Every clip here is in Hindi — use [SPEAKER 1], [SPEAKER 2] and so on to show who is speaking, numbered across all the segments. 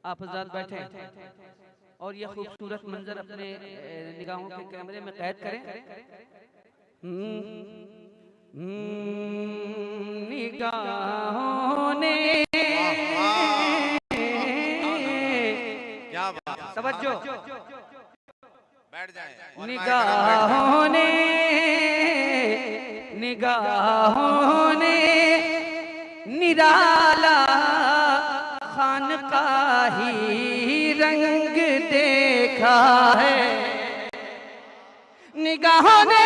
[SPEAKER 1] आप हज़रात बैठे और ये खूबसूरत मंजर अपने निगाहों के कैमरे में कैद करें। निगाहों ने
[SPEAKER 2] क्या बात,
[SPEAKER 1] तवज्जो,
[SPEAKER 2] बैठ जाएं।
[SPEAKER 1] निगाहों ने निराला खानकाही रंग देखा है। निगाहों ने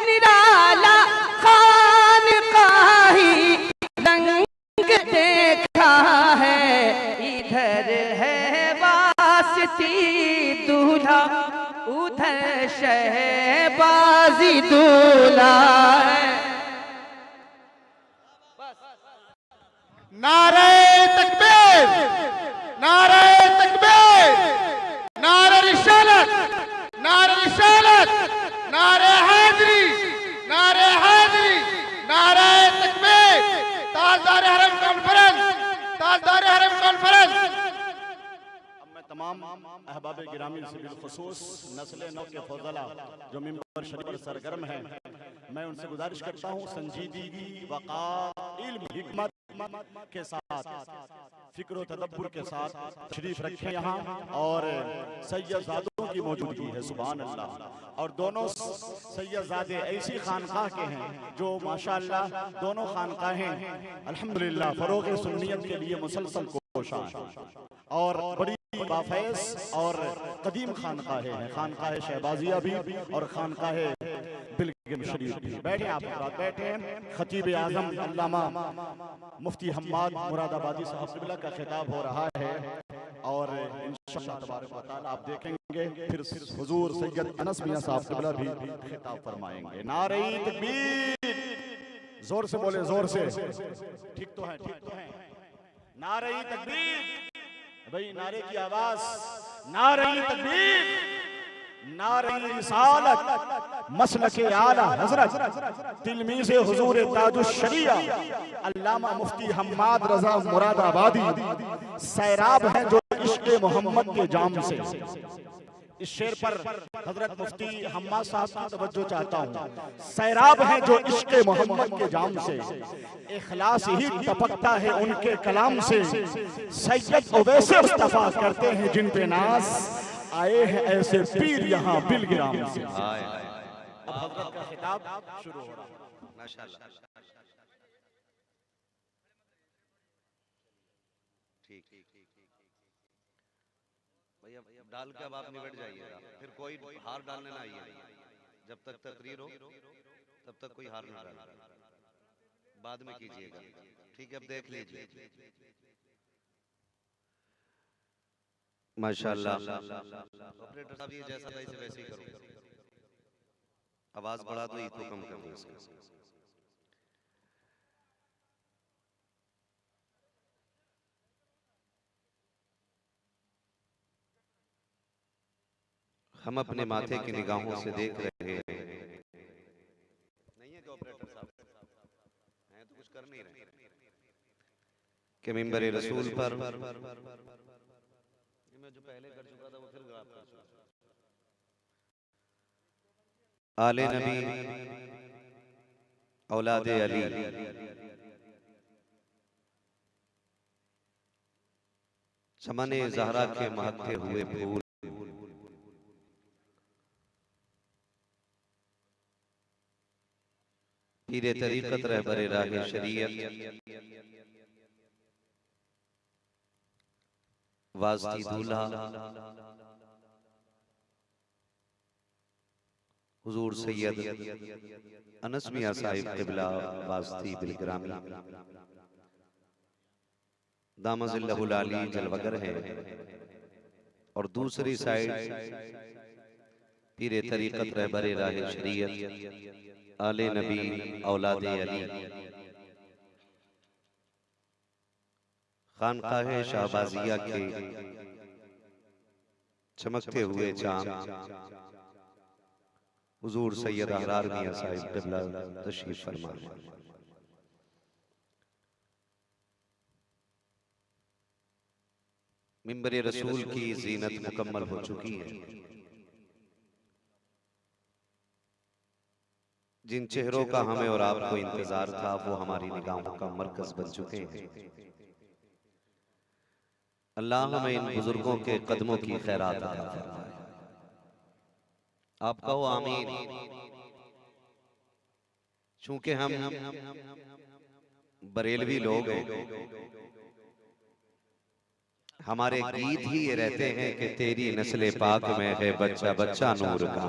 [SPEAKER 1] निराला खानकाही रंग देखा है। इधर है वास्ती दूल्हा, उधर शहबाजी दूल्हा है।
[SPEAKER 3] नारे तकबीर, नारे तकबीर, नारे रिसालत, नारे रिसालत, नारे हैदरी, नारे हैदरी, नारे तकबीर। ताजदार हरम कॉन्फ्रेंस, ताजदार हरम कॉन्फ्रेंस। अब मैं तमाम अहबाब गिरामी से बिलखुसूस नस्ल नौ के फौजला जो मिंबर शरीफ पर सरगर्म हैं, मैं उनसे गुजारिश करता हूँ संजीदगी, वक़ार, इल्म, हिकमत के साथ, फिक्र तदब्बुर के साथ तशरीफ रखें यहाँ। और सैयदजादों की मौजूदगी है, सुभान अल्लाह। और दोनों सैयदजादे ऐसी खानकाह के हैं जो माशाअल्लाह दोनों खानकाहें अल्हम्दुलिल्लाह फरोग़ सुन्नियत के लिए मुसलसल कोशां और बड़ी बाफैज़ और कदीम खानकाहें हैं। खानकाह शहबाजिया भी और खानकाह बिलगिम शरीफ भी। बैठे आप बैठे। खतीब आज़म अल्लामा मुफ्ती हम्माद मुरादाबादी साहब क़िबला का खिताब हो रहा है और इंशाअल्लाह तबारक व तआला आप देखेंगे फिर हुजूर सैयद अनस मियां साहब क़िबला भी खिताब फरमाएंगे। नारे तकबीर, जोर से बोले, जोर से। ठीक तो है, ठीक तो है। नारे तकबीर भाई, नारे की आवाज। नारे तकबीर, नारे रिसालत, मसलके आला हजरत तिलमीज़े हुजूर ताजुश शरिया अल्लामा मुफ्ती हम्माद रजा मुरादाबादी सैराब हैं जो इश्क़ मोहम्मद के जाम से। इस शेर पर हजरत मुफ्ती हम्माद साहब की तवज्जो चाहता हूँ। सैराब हैं जो इश्क़ मोहम्मद के जाम से, इखलास ही टपकता है उनके कलाम से। सैयद ओवैसे मुस्तफा करते हैं जिन पे नाज, आए हैं ऐसे पीर यहाँ बिलगिराम से। अब हजरत का खिताब शुरू हो रहा है।
[SPEAKER 2] माशाअल्लाह। ठीक भैया, डाल के अब आप निकट जाइएगा, फिर कोई हार डालने ना आइए। जब तक तकरीर हो तब तक कोई हार ना डाले, बाद में कीजिएगा। ठीक है, अब देख लीजिए। माशाअल्लाह। ऑपरेटर साहब ये जैसा था इसे वैसे ही करो। आवाज बढ़ा दो, ईको कम कर दो इसका। हम अपने माथे की निगाहों से देख रहे हैं, नहीं है कि ऑपरेटर साहब हैं तो कुछ कर नहीं रहे कि मिंबर रसूल पर मैं जो पहले कर चुका था वो फिर गायब कर चुका। आले नबी औलादे अली चमने ज़हरा के महकते हुए फूल, पीरे तरीक़त रहबरे राहे शरीयत, वास्ती दूल्हा हुजूर सैयद अनस मियां साहिब क़िबला वास्ती बिलग्रामी दामज़िल्लहुल आली जलवगर है। और दूसरी साइड पीरे तरीक़त रहबरे राहे शरीयत आले नबी औलादे अली खानकाह शाहबाजिया के चमकते हुए चांद हुजूर सैयद अहरार मियां साहिब क़िबला तशरीफ फरमा। मिंबर रसूल की जीनत मुकम्मल हो चुकी है। जिन चेहरों का हमें और आपको इंतजार था वो हमारी निगाहों का मरकज बन चुके हैं। अल्लाह हमें इन बुजुर्गों के कदमों की खैरात अता फरमाए। आप कहो आमीन। चूंकि हम बरेलवी लोग हैं, हमारे गीत ही ये रहते हैं कि तेरी नस्ले पाक में है बच्चा बच्चा नूर का।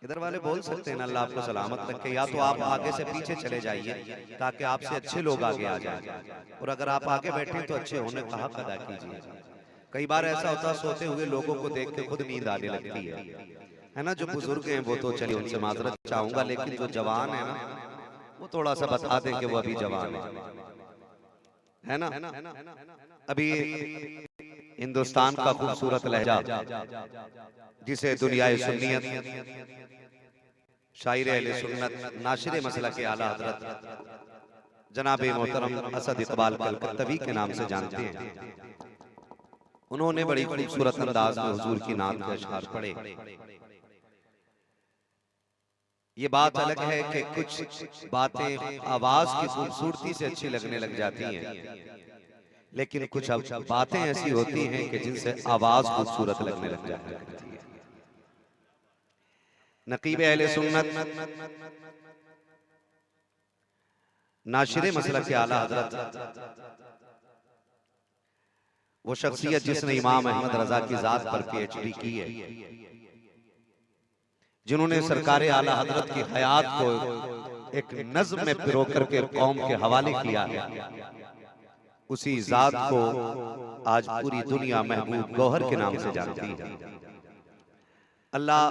[SPEAKER 2] इधर वाले बोल सकते हैं ना अल्लाह आपको सलामत रखे, या तो आप आगे से पीछे चले जाइए ताकि आपसे अच्छे लोग आगे आ जाएं, और अगर आप आगे बैठे तो अच्छे होने का हक अदा कीजिए। कई बार ऐसा होता है सोते हुए लोगों को देख के खुद नींद आने लगती है ना। जो बुजुर्ग हैं वो तो चलिए उनसे माजरत चाहूंगा, लेकिन जो जवान है ना वो थोड़ा सा बता दें कि वो अभी जवान है ना। अभी हिंदुस्तान का खूबसूरत लहजा जिसे दुनियाए सुन्नियत शायर अहले सुन्नत नाशिर मसला के आला हजरत जनाब मोहतरम असद इकबाल कलकत्तवी के नाम से जानते हैं, उन्होंने बड़ी खूबसूरत अंदाज में हुजूर की नात के अशआर पढ़े। ये बात अलग है कि कुछ बातें आवाज की खूबसूरती से अच्छी लगने लग जाती हैं, लेकिन कुछ बातें ऐसी होती हैं कि जिनसे आवाज खूबसूरत लगने लग जाती है। नकीब अहले सुन्नत नाशिर मसला के आला हजरत वो शख्सियत जिसने इमाम अहमद रजा की जात पर पीएचडी की है, जिन्होंने सरकार आला हजरत की हयात को एक नज्म में पिरो करके कौम के हवाले किया है, उसी जात को आज पूरी दुनिया महबूब गौहर के नाम से जानती है। अल्लाह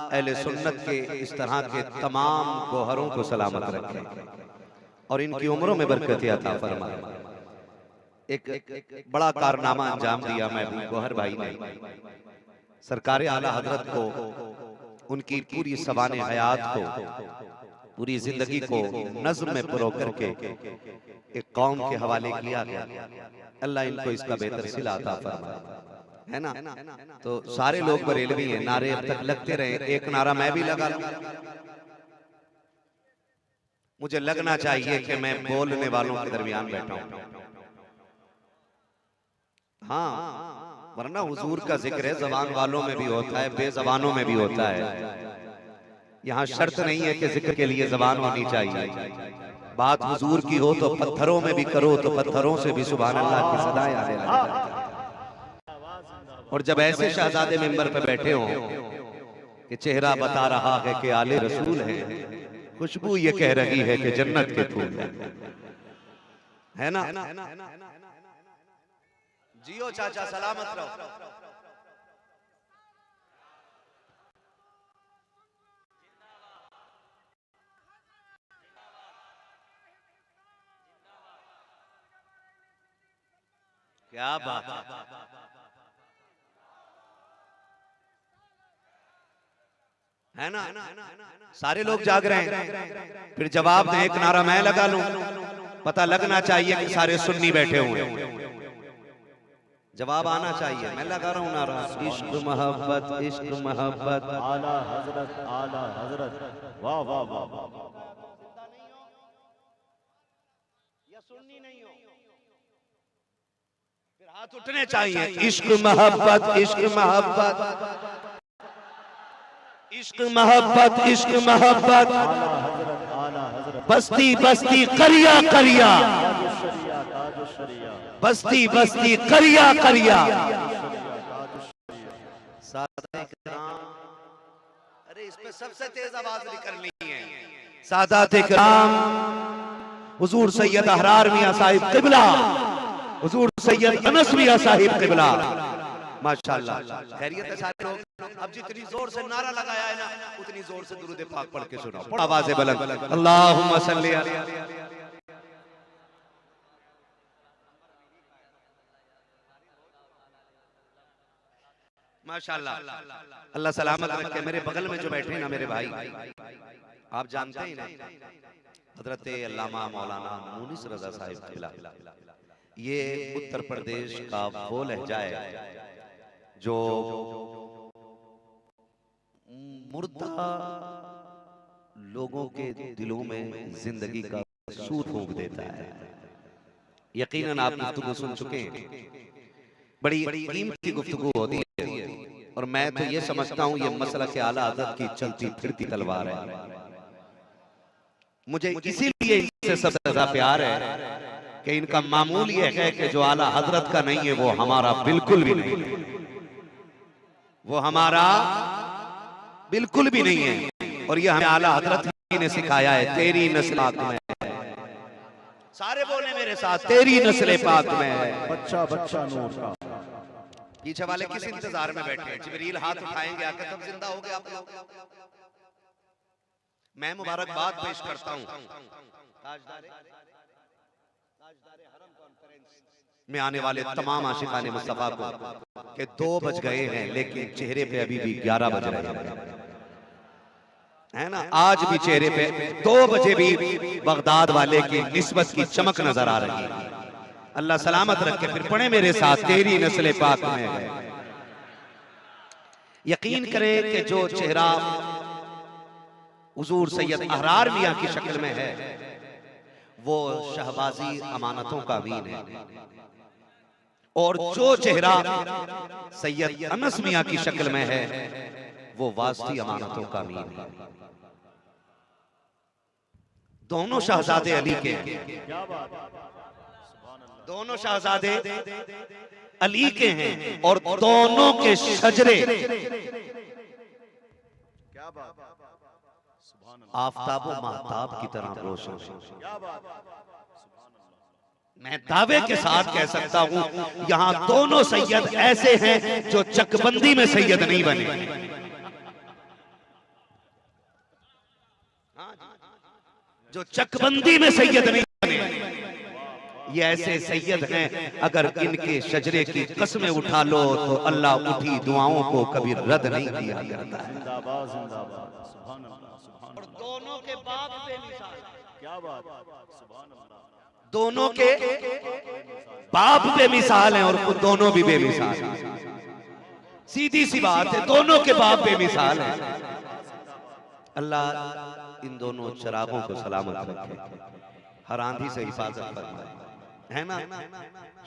[SPEAKER 2] अहले सुन्नत के इस तरह के तमाम गौहरों को सलामत रखे और इनकी उम्रों में बरकत अता फरमाए। एक बड़ा कारनामा अंजाम दिया महबूब गौहर भाई ने, सरकार आला हजरत को उनकी पूरी सवाने हयात को पूरी जिंदगी को नज्म में पिरो करके एक कौम के हवाले किया गया। अल्लाह इनको इसका बेहतर सिला अता फरमाए, है ना। तो सारे लोग बरेलवी हैं, नारे अब तक लगते रहे, एक नारा मैं भी लगा लूं। मुझे लगना चाहिए कि मैं बोलने वालों के दरमियान बैठा हूं, हाँ, वरना हुजूर का जिक्र है, जबान वालों में भी होता है, बेजबानों में भी होता है। यहाँ शर्त नहीं है कि जिक्र के लिए जबान होनी चाहिए। बात हुजूर की हो तो पत्थरों में भी करो तो पत्थरों से भी सुभान अल्लाह की सदाएं आने लगती हैं। और जब ऐसे शहजादे मिंबर पे बैठे हो कि चेहरा बता रहा है कि आले रसूल है, खुशबू ये कह रही है कि जन्नत के फूल है ना। जियो चाचा, सलामत रहो। क्या बात है ना। सारे लोग जाग रहे हैं, फिर जवाब दें, एक नारा मैं लगा लूं, पता लगना चाहिए कि सारे सुन्नी बैठे हुए हैं। जवाब आना चाहिए, मैं लगा रहा हूं नारा, इश्क मोहब्बत इश्क मोहब्बत
[SPEAKER 4] आला हजरत वाह वाह वाह।
[SPEAKER 2] या सुन्नी नहीं हो फिर हाथ उठने चाहिए। इश्क मोहब्बत इश्क मोहब्बत इश्क मोहब्बत इश्क मोहब्बत बस्ती बस्ती करिया करिया बस्ती बस्ती करिया करिया। अरे इस पे सबसे तेज आवाज निकलनी है। सादात इकराम, हुजूर सैयद अहरार मियां साहिब क़िबला, हुजूर सैयद अनस मियां साहिब क़िबला, माशाअल्लाह। खैरियत है सारे लोग। अब जितनी जोर से नारा लगाया है ना, उतनी जोर से दुरूद पाक पढ़ के सुनाओ, आवाज़ बुलंद। अल्लाहुम्मा सल्ली अलैहि। माशाल्लाह, अल्लाह सलामत रखे। मेरे बगल में जो बैठे हैं ना मेरे भाई, आप जानते हैं ना हजरत अल्लामा मौलाना मुनीस रजा साहिब खिला, ये उत्तर प्रदेश का वो लहजा है जो मुर्दा लोगों के दिलों में जिंदगी का सूर फूंक देता है। यकीनन आप गुफ्तगू सुन चुके हैं, बड़ी कीमती गुफ्तगू होती है, और मैं तो ये समझता हूँ ये मसला के आला हज़रत की चलती फिरती तलवार है। मुझे इसीलिए इनसे सबसे ज्यादा प्यार है कि इनका मामूल ये है कि जो आला हजरत का नहीं है वो हमारा बिल्कुल भी नहीं है, वो हमारा बिल्कुल भी नहीं है। और ये हमें आला हजरत ने सिखाया है, तेरी नस्ल पाक में है। सारे बोले मेरे साथ, तेरी नस्ल पाक में है।
[SPEAKER 4] बच्चा बच्चा नूर का।
[SPEAKER 2] पीछे वाले किस इंतजार में बैठे हैं? जिब्रील हाथ उठाएंगे आके तब जिंदा हो गए आप लोग। मैं मुबारकबाद पेश करता हूं में आने वाले तमाम आशिकाने मुस्तफा को कि 2 बज गए हैं लेकिन चेहरे पे अभी भी 11 बज रहे हैं, है ना। आज भी चेहरे पे 2 बजे भी बगदाद वाले की निस्बत की चमक नजर आ रही है। अल्लाह सलामत रखे। फिर पढ़े मेरे साथ, तेरी नस्ल पाक में है। यकीन करें कि जो चेहरा हुजूर सैयद अहरार मियां की शक्ल में है वो शहबाजी अमानतों का अमीन है, और जो चेहरा सैयद अनस मियां की शक्ल में है वो वास्ती अमानतों का अमीन है। दोनों शहजादे अली के हैं, दोनों शहजादे अली के हैं, और दोनों के शजरे आफताब व महताब की तरह रोशन। मैं दावे के साथ कह सकता हूं यहां दोनों सैयद ऐसे हैं जो चकबंदी में सैयद नहीं बने। जो चकबंदी में सैयद नहीं बने, ये ऐसे सैयद हैं अगर इनके शजरे की कस्में उठा लो तो अल्लाह उठी दुआओं को कभी रद्द नहीं किया करता है।
[SPEAKER 4] जिंदाबाद जिंदाबाद, सुभान अल्लाह, सुभान
[SPEAKER 2] और दोनों के बाप बेमिसाल,
[SPEAKER 4] क्या बात, सुभान अल्लाह।
[SPEAKER 2] दोनों के बाप बेमिसाल हैं और दोनों भी बेमिसाल हैं। सीधी सी बात है, दोनों के बाप बेमिसाल हैं। अल्लाह इन दोनों चरागों को सलामत रखे, हर आंधी से हिफाजत फरमाए, है ना।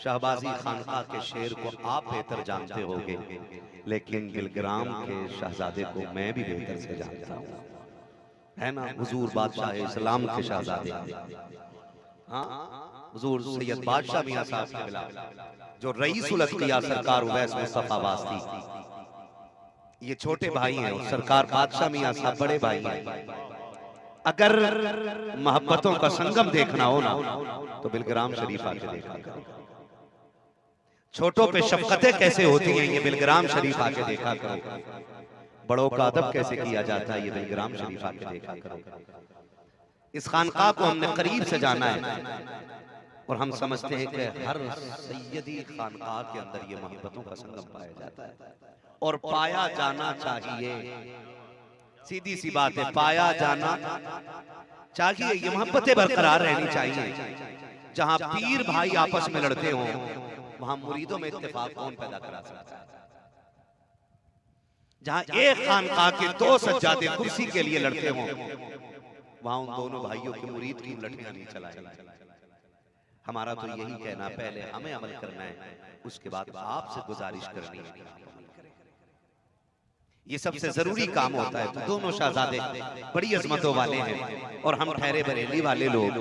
[SPEAKER 2] शहबाजी खानका के शेर को आप बेहतर जानते होंगे, लेकिन बिलग्राम के शहजादे को मैं भी बेहतर से जानता हूँ, है ना। हुजूर बादशाह इस्लाम के शहजादे, हाँ, हुजूर सैयद बादशाह मियां साहब के खिलाफ जो रईसुल अत्किया सरकार उवैस मुस्तफा वास्ती, ये छोटे भाई हैं, और सरकार बादशाह मियां साहब बड़े भाई हैं। अगर मोहब्बतों का संगम देखना हो ना तो बिलग्राम शरीफ आके देखा करो। छोटों पे शफकतें कैसे होती हैं ये बिलग्राम शरीफ आके देखा करो। बड़ों का अदब कैसे किया जाता है ये बिलग्राम शरीफ आके देखा करो। इस खानका को हमने करीब से जाना है, और हम समझते हैं कि हर सैयदी खानका के अंदर ये मोहब्बतों का संगम पाया जाता है, और पाया जाना चाहिए। सीधी सी बात है, पाया जाना चाहिए। ये मोहब्बतें बरकरार रहनी चाहिए। जहां पीर भाई आपस में लड़ते हों वहां मुरीदों में इत्तेफाक कौन पैदा करा सकता है। जहां एक खानका के 2 सज्जादे कुर्सी के लिए लड़ते हों वहां उन दोनों भाइयों के मुरीद की लठियां नहीं चलाएंगे। हमारा तो यही कहना, पहले हमें अमल करना है, उसके बाद आपसे गुजारिश करनी है। ये सबसे जरूरी काम होता है। तो दोनों शहजादे बड़ी अजमतों वाले हैं, और हम ठहरे बरेली वाले लोग,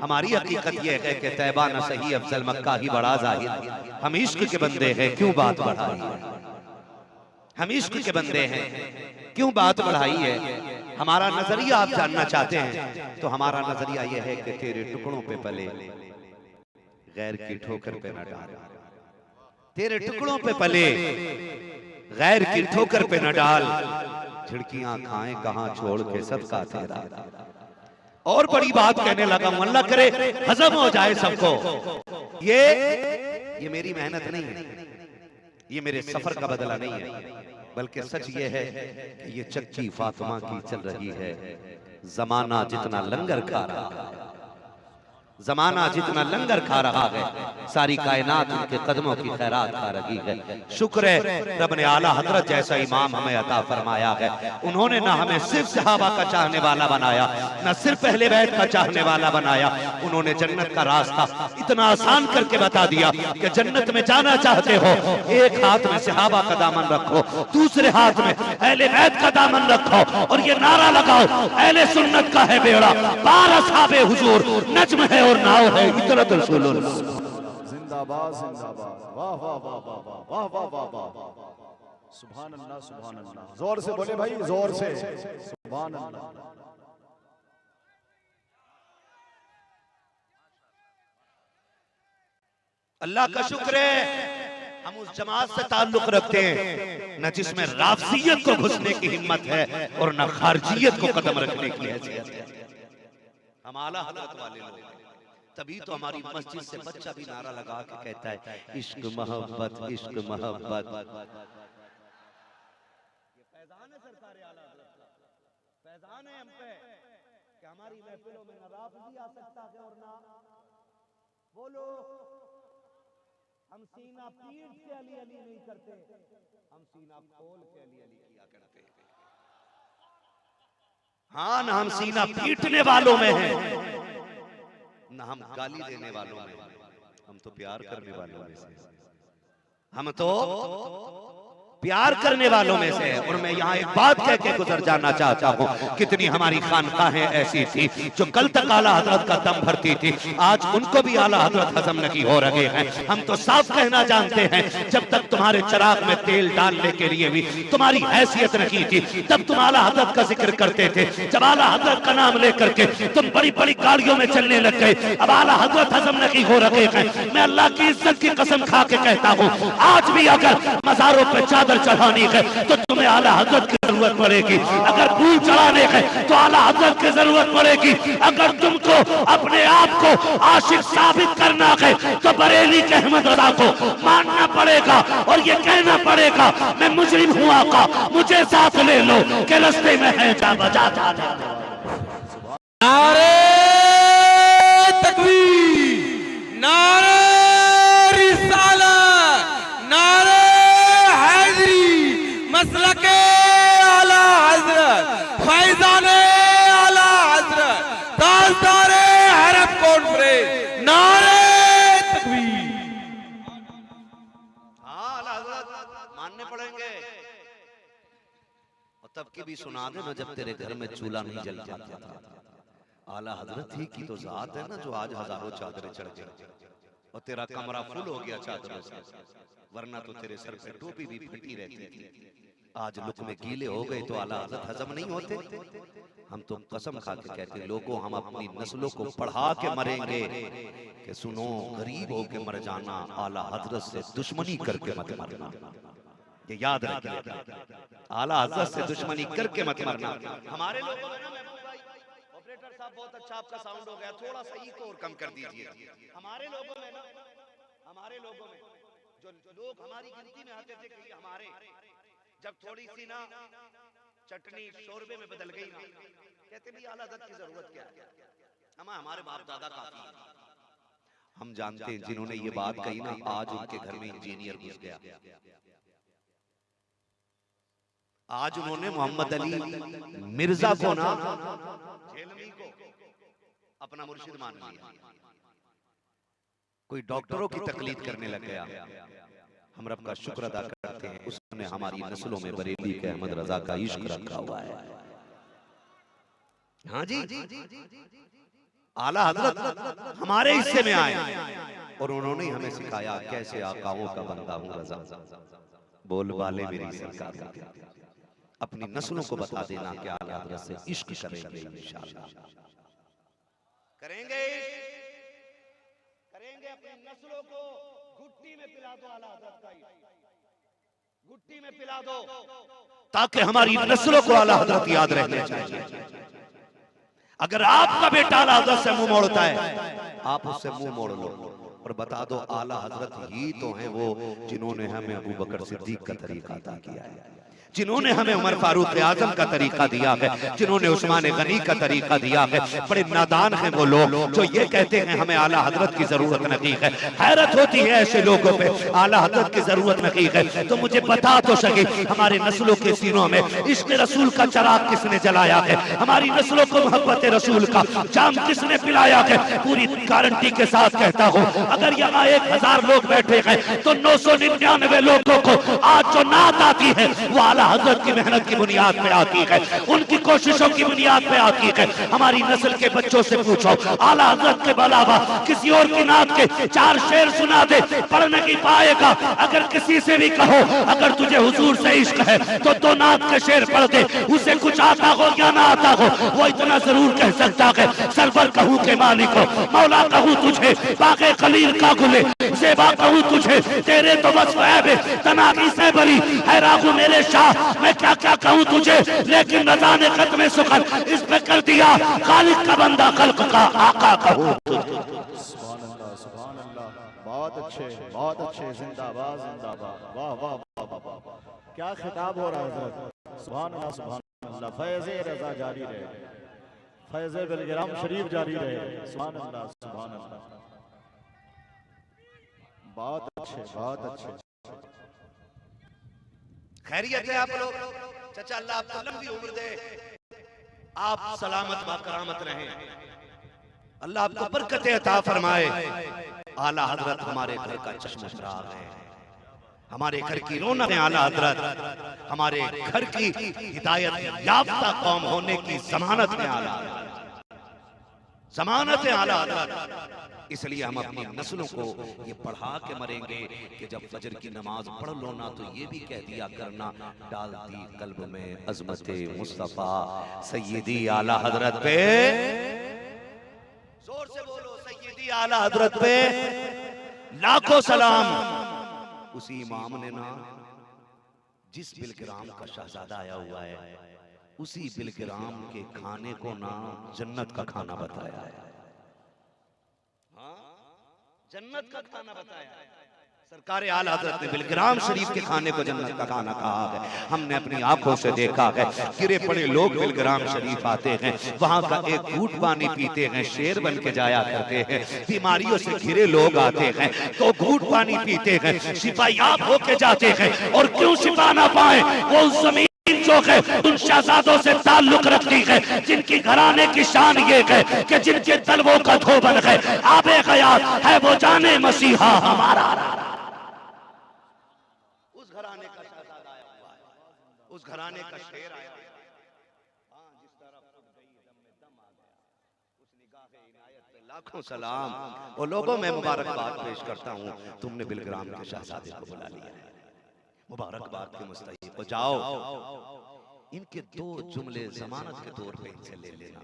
[SPEAKER 2] हमारी हकीकत यह है कि तैबा न सही अफजल मक्का ही बड़ा जाहिर। हम इश्क के बंदे हैं, क्यों बात बढ़ाई है। हम इश्क के बंदे हैं, क्यों बात बढ़ाई है। हमारा नजरिया आप जानना चाहते हैं तो हमारा नजरिया यह है कि तेरे टुकड़ों पे पले, गैर की ठोकर पे न डाल। तेरे टुकड़ों पे पले, गैर की ठोकर पे न डाल। झिड़कियां खाएं कहां छोड़ के सदका तेरा। और बड़ी बात कहने लगा, अल्लाह करे हजम हो जाए सबको। ये मेरी मेहनत नहीं है, ये मेरे सफर का बदला नहीं है, बल्कि सच ये है कि ये चक्की फातिमा की चल रही है। जमाना जितना लंगर खा रहा है, जमाना जितना लंगर खा रहा है, सारी कायनात उनके कदमों की खैरात खा रही है। शुक्र है रब ने आला हजरत जैसा इमाम हमें अता फरमाया है। उन्होंने ना हमें सिर्फ सहाबा का चाहने वाला बनाया, ना सिर्फ अहले बैत का चाहने वाला बनाया, उन्होंने जन्नत का रास्ता इतना आसान करके बता दिया कि जन्नत में जाना चाहते हो, एक हाथ में सहाबा का दामन रखो, दूसरे हाथ में अहले बैत का दामन रखो और ये नारा लगाओ, अहले सुन्नत का है बेड़ा, पार असहाबे हुजूर, नज्म है और नाव है इतरत रसूलुल्लाह।
[SPEAKER 4] जिंदाबाद जिंदाबाद, वाह वाह वाह वाह वाह वाह वाह वाह वाह, सुभान अल्लाह सुभान अल्लाह। जोर से बोले भाई, जोर से सुभान अल्लाह।
[SPEAKER 2] अल्लाह का शुक्र है हम उस जमात से ताल्लुक रखते हैं न जिसमें राफसियत को घुसने की हिम्मत है और न खारजियत को कदम रखने की हैसियत है। हम आला हज़रत वाले लोग, तभी तो हमारी मस्जिद से बच्चा भी नारा लगा के कहता है इश्क मोहब्बत इश्क मोहब्बत। ये फैजान है सरकार आला हज़रत का, फैजान है हम पे कि हमारी महफिलों में न राफजी आ सकता है और ना बोलो। हम सीना पीट के अली अली नहीं करते, हम सीना खोल के अली अली किया करते हैं। हाँ, ना हम सीना पीटने वालों में हैं, ना हम गाली देने वालों में, हम तो प्यार करने वालों में से, हम तो प्यार करने वालों में से। और मैं यहाँ एक बात कह के गुजर जाना चाहता हूँ, कितनी हमारी खानकाहें ऐसी थी जो कल तक आला हजरत का दम भरती थी, आज उनको भी आला हजरत हजम नहीं हो रहे हैं। हम तो साफ कहना जानते हैं, जब तक तुम्हारे चिराग में तेल डालने के लिए भी तुम्हारी हैसियत नहीं थी, तब तुम आला हजरत का जिक्र करते थे। जब आला हजरत का नाम लेकर के तुम बड़ी बड़ी गाड़ियों में चलने लग गए, अब आला हजरत हजम नहीं हो रहे हैं। मैं अल्लाह की इज्जत की कसम खा के कहता हूँ, आज भी अगर मज़ारों पे चादर चढ़ानी है तो तुम्हें आला हजरत की जरूरत पड़ेगी, अगर फूल चढ़ाने है तो आला हजरत की जरूरत पड़ेगी, अगर तुमको अपने आप को आशिक साबित करना है तो बरेली के अहमद रजा को मानना पड़ेगा और ये कहना पड़ेगा मैं मुजरिम हूँ आका, मुझे साथ ले लो के रास्ते में है जा बजा जा।
[SPEAKER 5] नारे तकबीर, नारे रिसालत, नारे मसलके आला हजरत, फैजाने आला हजरत, ताजदारे हरम कॉन्फ्रेंस, नारे तकबीर।
[SPEAKER 2] हाँ, आला हजरत मानने पड़ेंगे। और तब की भी सुना दे ना जब तेरे घर में चूल्हा नहीं जल जाता था, आला हजरत ही की तो जात है ना जो आज हजारों चादरें चढ़ गई और तेरा कमरा फुल हो गया चादरों से, वरना तो तेरे सर पे टोपी भी फटी रहती थी। आज लुक़मे गीले हो गए तो आला हज़रत हजम नहीं होते। हम तो कसम खा के कहते लोगों, हम अपनी नस्लों को पढ़ा के मरेंगे कि सुनो गरीब हो के मर जाना, आला हज़रत से दुश्मनी करके मत मरना। ये याद रखिए, आला हज़रत से दुश्मनी करके मत मरना। हमारे लोगों में ना ऑपरेटर साहब बहुत अच्छा आपका साउंड हो गया, थोड़ा सा ई को और कम कर दीजिए। हमारे लोगों में ना, हमारे लोगों में जो लोग हमारी गिनती में आते थे कि हमारे, जब थोड़ी सी ना चटनी शोरबे में बदल गई ना, कहते भी आला हज़रत की जरूरत क्या है, हमारे बाप दादा काफी। हम जानते हैं जिन्होंने ये बात कही ना, आज उनके घर में इंजीनियर घुस गया, आज उन्होंने मोहम्मद अली मिर्जा को ना, झेलमी को अपना मुर्शिद मान लिया, कोई डॉक्टरों की तकलीद करने लग गया। हम रब का शुक्र अदा करते हैं, उसने हमारी नस्लों में बरेली के अहमद रजा का इश्क रखा हुआ है। हाँ जी, आला हज़रत हमारे हिस्से में आए और उन्होंने हमें सिखाया कैसे आकाओं का बंदा हूँ रजा। बोल वाले मेरी सरकार, अपनी नस्लों को बता देना कि आला हज़रत से इश्क करेंगे, इंशाअल्लाह करेंगे, करेंगे। अपनी नस्लों को घुट्टी में पिला दो आला हज़रत का, घुट्टी में पिला दो, ताकि हमारी नस्लों को आला हज़रत याद रहने चाहिए। अगर आपका बेटा आला हज़रत से मुंह मोड़ता है, आप उससे मुंह मोड़ लो, और बता दो आला हजरत ही तो हैं वो जिन्होंने हमें अबू बकर सिद्दीक का तरीका अता किया है, जिन्होंने हमें उमर फारूक आजम का तरीका दिया है, जिन्होंने उस्मान गनी का तरीका दिया है। बड़े नादान हैं वो लोग जो ये कहते हैं हमें आला हजरत की जरूरत नहीं है। हैरत होती है ऐसे लोगों पे, आला हजरत की जरूरत नहीं है तो मुझे बता तो सके हमारे नस्लों के सीनों में इश्क रसूल का चराग किसने जलाया है, हमारी नस्लों को मोहब्बत रसूल का जाम किसने पिलाया है। पूरी गारंटी के साथ कहता हूँ अगर यहाँ 1000 लोग बैठे हैं तो 999 लोगों को आज जो नात आती है वो आला हजरत की मेहनत की बुनियाद पे आती है, उनकी कोशिशों की बुनियाद पे आती है। हमारी नस्ल के बच्चों से पूछो आला हजरत के अलावा किसी और की नात के 4 शेर सुना दे, पढ़ नहीं पाएगा। अगर किसी से भी कहो अगर तुझे हुजूर से इश्क है तो 2 नात के शेर पढ़ दे, उसे कुछ आता हो या ना आता हो वो इतना जरूर कह सकता है सरवर कहूँ के मालिक हो, मौला कहूँ तुझे बागे खलील का गुले, ज़ेबा कहूँ तुझे तेरे तो बस है तनाकी से बरी है रागू मेरे शाह। मैं क्या क्या कहूँ तुझे लेकिन रज़ा ने खत्म सुखन इस पे कर दिया, खालिक का बंदा खल्क का आका कहूँ तुझे।
[SPEAKER 4] सुभान अल्लाह, सुभान अल्लाह, बहुत अच्छे, जिंदाबाद जिंदाबाद, वाह वाह वाह वाह वाह, क्या खिताब हो रहा है हजरत, सुभान अल्लाह सुभान अल्लाह। फैज़े रज़ा जारी रहे, फैज़े बिलगिराम शरीफ जारी रहे, सुभान अल्लाह सुभान अल्लाह, बहुत अच्छे।
[SPEAKER 2] खैरियत है आप लोग? चाचा अल्लाह आपको लंबी उम्र दे, आप सलामत बाकरामत रहें, अल्लाह आपको बरकतें अता फरमाए। आला हजरत हमारे घर का चश्मा चिराग है, हमारे घर की रौनक है। आला हजरत हमारे घर की हिदायत याफ्ता कौम होने की जमानत है। आला जमानत है आला हजरत। इसलिए हम अपनी नस्लों को ये पढ़ा के मरेंगे कि जब फजर की नमाज पढ़ लो ना तो ये भी कह दिया करना डाल दी कल्ब में अजमत मुस्तफा सैयदी आला हजरत पे, जोर से बोलो सैयदी आला हजरत पे लाखों सलाम। उसी इमाम ने ना जिस बिलकिराम का शहजादा आया हुआ है उसी बिलकिराम के खाने को ना जन्नत का खाना बताया है, जन्नत का खाना बताया है। सरकार आला हज़रत ने बिलगिराम शरीफ के खाने को जन्नत का खाना कहा है। हमने अपनी आंखों से देखा है, गिरे पड़े लोग बिलगिराम शरीफ आते हैं, वहां का एक घूंट पानी पीते हैं, शेर बन के जाया करते हैं। बीमारियों से घिरे लोग आते हैं तो घूंट पानी पीते हैं, शिफायाब होके जाते हैं। और क्यों शिफा ना पाए, वो उस जमीन जो है उन शहजादों से ताल्लुक रखती है जिनकी घराने की शान ये है कि जिनके तलवों का धोबन है आबे हयात है वो जाने मसीहा हमारा। उस घराने का शहजादा आया हुआ है, उस घराने का शेर आया है। हाँ, जिस तरफ गई दम में दम आ गया, उस निगाह इनायत पे लाखों सलाम। वो लोगों में मुबारकबाद पेश करता हूँ, तुमने बिलगिराम के शहजादे को बुला लिया है, मुबारकबाद के मुस्तहिक हो जाओ। इनके 2 जुमले जमानत के तौर पे इनसे ले लेना,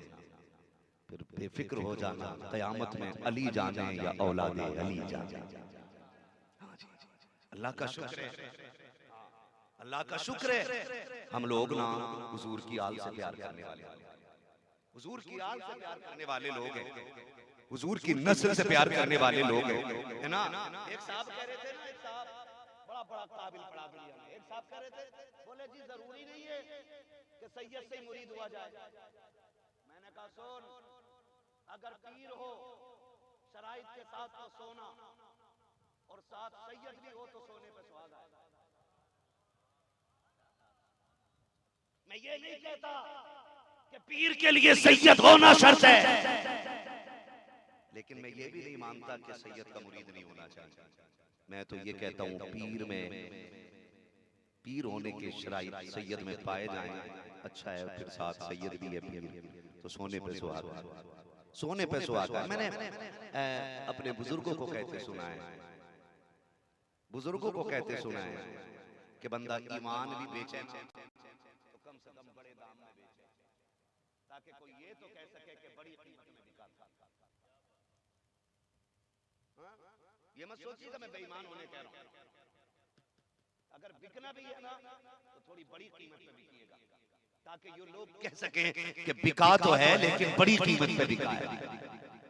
[SPEAKER 2] फिर बेफिक्र हो जाना कयामत में अली जाने या औलादे अली जाने। अल्लाह का शुक्र है, अल्लाह का शुक्र है हम लोग ना हुजूर की आल से प्यार करने वाले, हुजूर की आल से प्यार करने वाले लोग हैं, हुजूर की नस्ल से प्यार करने वाले लोग हैं, है ना। एक साहब कह रहे थे ना, एक साहब बड़ा काबिल पढ़ा दिया, एक साहब कह रहे थे, बोले जी जरूरी नहीं है कि सैयद से मुरीद हुआ जाए। मैंने कहा सुन, अगर पीर हो शराइत के साथ तो सोना और साथ सैयद भी हो तो सोने पे सुहागा है। मैं ये नहीं कहता कि पीर के लिए सैयद होना शर्त है, लेकिन मैं ये भी नहीं मानता कि सैयद का मुरीद नहीं होना चाहिए। मैं तो ये कहता हूँ पीर होने के शराइत सैयद में पाए जाएं अच्छा है, फिर साथ सैयद भी है पीर तो सोने पे सुहागा, सोने पे सुहागा। मैंने अपने बुजुर्गों को कहते सुना है, बुजुर्गों को कहते सुना है कि बंदा ईमान भी बेचे तो कम से कम बड़े दाम में बेचे, ताकि कोई ये तो कह सके कि बड़ी कीमत में बिका था। ये मत सोचिएगा मैं बेईमान होने कह रहा हूं, अगर बिकना भी है ना तो थोड़ी बड़ी कीमत पे बिकिएगा, ताकि ये लोग कह सकें कि बिका तो है लेकिन बड़ी कीमत पे बिका है।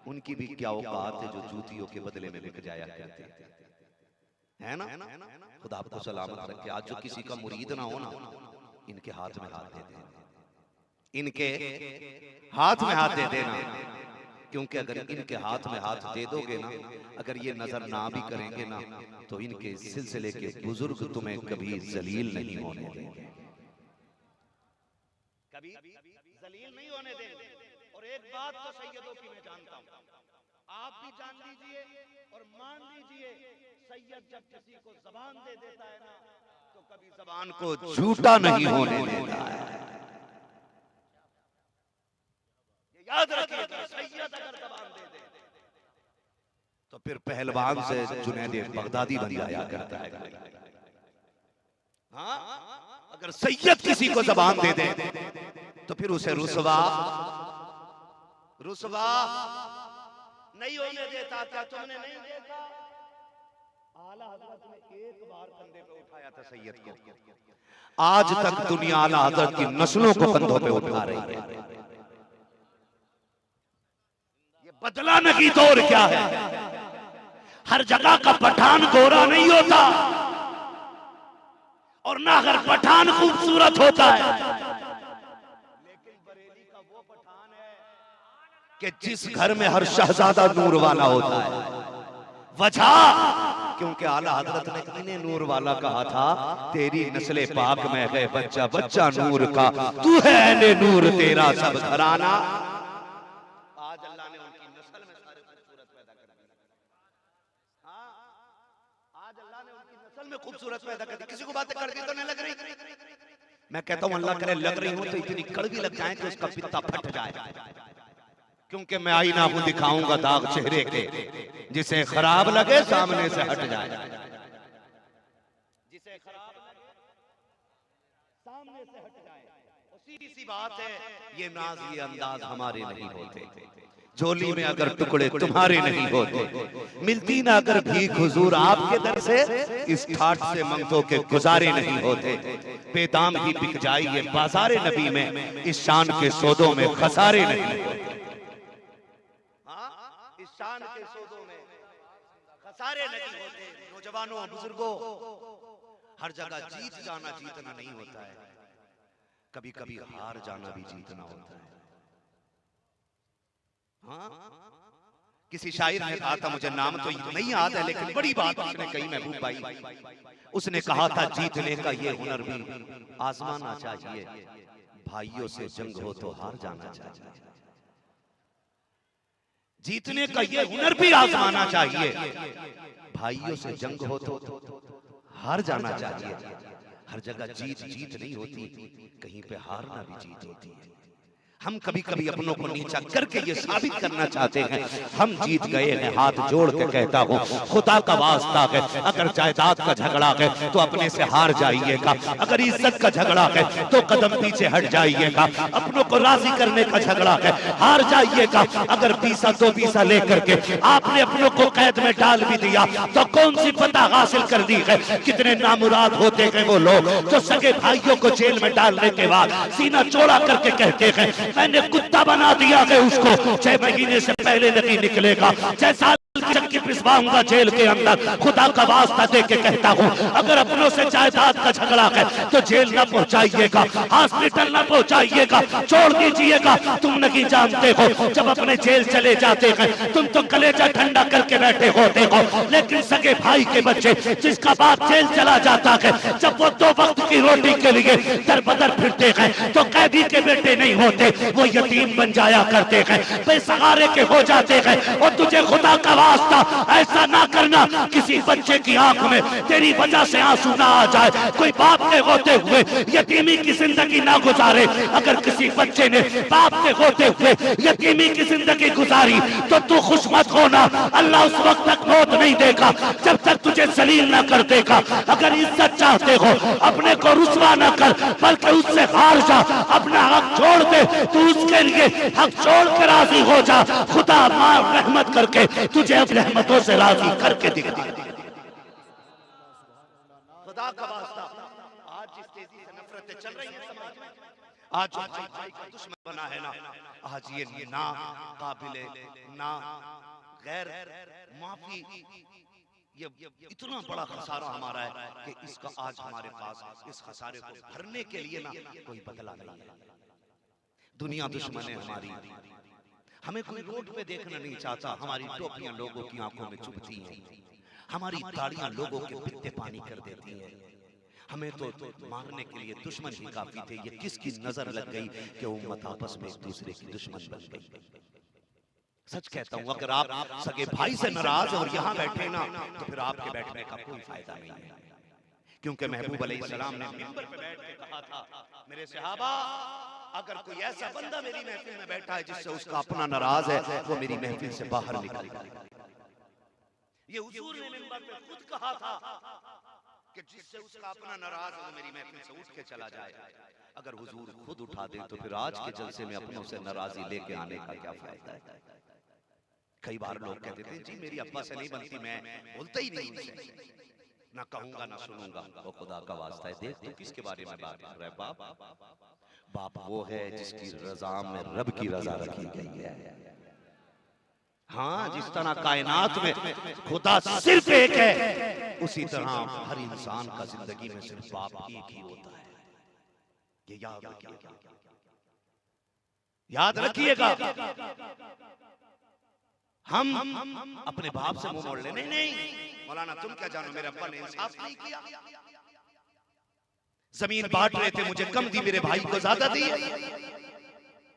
[SPEAKER 2] उनकी भी क्या औकात है जो जूतियों के बदले में बिक जाया करते है ना। खुदा आपको सलामत रखे। आज जो किसी का मुरीद ना हो ना, इनके हाथ में हाथ दे देना, इनके हाथ में हाथ दे देना, क्योंकि अगर इनके हाथ में हाथ दे दोगे ना, अगर ये नजर ना भी करेंगे ना, तो इनके सिलसिले के बुजुर्ग तुम्हें कभी जलील नहीं होने देंगे, कभी जलील नहीं होने देंगे। और एक बात तो सैयदों की मैं जानता हूं, आप भी जान लीजिए और मान लीजिए, सैयद जब किसी को जबान दे देता है ना, तो कभी जबान को झूठा नहीं होने देता है। याद रखिएगा, सैयद अगर जबान दे दे तो फिर पहलवान से जुनैद बगदादी बन जाया करता है। हाँ, अगर सैयद किसी को जबान दे दे तो फिर उसे रुसवा नहीं होने देता। क्या तुमने नहीं देखा, आला हजरत ने एक बार कंधे पे उठाया था सैयद को, आज तक दुनिया आला हजरत की नस्लों को कंधों पे उठा रही है। ये बदला नहीं दौर क्या है। हर जगह का पठान गोरा नहीं होता, और ना हर पठान खूबसूरत होता है, लेकिन बरेली का वो पठान है कि जिस घर में हर शहजादा नूर वाला होता है। वजह क्योंकि आला हजरत ने इन्हें नूर वाला कहा था, तेरी नस्ले पाक में है बच्चा बच्चा नूर का, तू है अहले नूर तेरा सब घराना। आज अल्लाह ने उनकी नस्ल में सारे खूबसूरत पैदा कर दिए। हाँ, आज अल्लाह ने उनकी नस्ल में खूबसूरत पैदा कर दी। किसी को बातें कर दी तो नहीं लग रही। मैं कहता हूं अल्लाह करे लग रही हूं तो इतनी कड़वी लग जाए कि उसका पित्ता फट जाए, क्योंकि मैं आईना हूं, दिखाऊंगा दाग चेहरे के, जिसे खराब लगे सामने से हट जाए, जिसे खराब लगे सामने से हट जाए। सीधी सी बात है, ये नाज ये अंदाज हमारे नहीं होते, झोली में अगर टुकड़े तुम्हारे नहीं होते, मिलती ना अगर भीख हुजूर आपके दर से, इस ठाठ से मंगतों के गुजारे नहीं होते, बेदाम ही बिक जाए ये बाजारे नबी में, इस शान के सौदों में खसारे नहीं होते। इस शान के सौदों में खसारे नहीं होते। नौजवानों बुजुर्गों, हर जगह जीत जाना जीतना नहीं होता है, कभी कभी हार जाना भी जीतना होता है। हाँ, किसी शायर ने कहा था, मुझे नाम तो नहीं याद है, लेकिन बड़ी बात उसने कही महबूब भाई। उसने कहा था, जीतने का ये हुनर भी आजमाना चाहिए, भाइयों से जंग हो तो हार जाना चाहिए। जीतने का ये हुनर भी आजमाना चाहिए, भाइयों से जंग हो तो हार जाना चाहिए। हर जगह जीत जीत नहीं होती, कहीं पे हारना भी जीत होती है। हम कभी कभी अपनों को नीचा करके ये साबित करना चाहते हैं हम जीत गए हैं। हाथ जोड़ के कहता हूँ, खुदा का वास्ता है, अगर जायदाद का झगड़ा है तो अपने से हार जाइएगा, अगर इज्जत का झगड़ा है तो कदम पीछे हट जाइएगा, अपनों को राजी करने का झगड़ा है हार जाइएगा। अगर पीसा दो पीसा लेकर के आपने अपनों को कैद में डाल भी दिया तो कौन सी फतह हासिल कर दी है। कितने नामुराद होते हैं वो लोग जो सगे भाइयों को जेल में डालने के बाद सीना चौड़ा करके कहते हैं मैंने कुत्ता बना दिया है उसको, 6 महीने से पहले नहीं निकलेगा, 6 साल की पिसवाऊंगा जेल के अंदर। खुदा का वास्ता दे के कहता हूँ, अगर अपनों से जायदाद का झगड़ा है तो जेल ना पहुंचाइएगा, हॉस्पिटल ना पहुंचाइएगा, छोड़ दीजिएगा। तुम नहीं जानते हो, जब अपने जेल चले जाते हैं तुम तो कलेजा ठंडा करके बैठे होते हो, लेकिन सगे भाई के बच्चे जिसका बाप जेल चला जाता है, जब वो 2 वक्त की रोटी के लिए दर बदर फिरते हैं तो कैदी के बेटे नहीं होते, वो यतीम बन जाया करते हैं, बेसहारे के हो जाते हैं। और तुझे खुदा का वास्ता ऐसा ना करना, किसी बच्चे की आंख में तेरी वजह से आंसू ना आ जाए, कोई बाप के होते हुए यतीमी की जिंदगी ना गुजारे। अगर किसी बच्चे ने बाप के होते हुए यतीमी की जिंदगी गुजारी तो तू खुश मत होना, अल्लाह उस वक्त तक मौत नहीं देगा जब तक तुझे जलील ना कर देगा। अगर इज्जत चाहते हो अपने को रुसवा ना कर, बल्कि उससे हार जा, अपना हक छोड़ दे, तू उसके लिए हक छोड़ कर राजी हो जा। खुदा मां रहमत करके तुझे अपनी रहमतों से राजी करके दिखा। खुदा का वास्ता, आज जिस तेजी से नफरतें चल रही हैं समाज में, आज जो भाई भाई का दुश्मन बना है ना, आज ये ना काबिले ना गैर माफी, ये इतना बड़ा खसारा हमारा है कि इसका आज हमारे पास इस खसारे को भरने के लिए ना कोई बदला नहीं है। दुनिया दुश्मन है हमारी, हमें कोई रोड पे देखना नहीं चाहता, हमारी टोपियां लोगों की आंखों में चुभती हैं, हमारी दाढ़ियां लोगों के पित्ते पानी कर देती हैं। हमें तो मारने के लिए दुश्मन ही काफी थे। ये किसकी नजर लग गई कि उम्मत आपस में एक दूसरे की दुश्मन बन गई। सच कहता हूं, अगर आप सगे भाई से नाराज और यहां बैठे ना, तो फिर आपके बैठने का कोई फायदा नहीं है। क्योंकि महबूब अलैहिस्सलाम ने मिंबर पे बैठ के कहा था, मेरे सहाबा अगर कोई ऐसा बंदा मेरी महफिल में बैठा है जिससे उसका अपना नाराज है, वो मेरी महफिल से बाहर निकल जाए। ये हुजूर ने मिंबर पे खुद कहा था कि जिससे उसका अपना नाराज है वो मेरी महफिल से उठ के चला जाए। अगर हुजूर खुद उठा दे तो फिर आज के जलसे में अपनों से नाराजी लेके आने का क्या फायदा है। कई बार लोग कहते थे जी मेरी अब्बा से नहीं बनती, मैं बोलता ही नहीं उनसे, ना कहूंगा ना सुनूंगा। वो खुदा का वास्ता है, देख तू किसके बारे में बात कर रहा है। बाप बाप वो है जिसकी रजा में रब की रजा रखी गई है। हाँ, जिस तरह कायनात में खुदा सिर्फ एक है, उसी तरह हर इंसान का जिंदगी में सिर्फ बाप एक ही होता है। ये याद रखिएगा। हम अपने बाप से मुंह मोड़ ले, नहीं नहीं मौलाना तुम क्या जानो, मेरे अब्बा ने इंसाफ नहीं किया, जमीन बांट रहे थे मुझे कम दी, मेरे भाई को ज्यादा दी।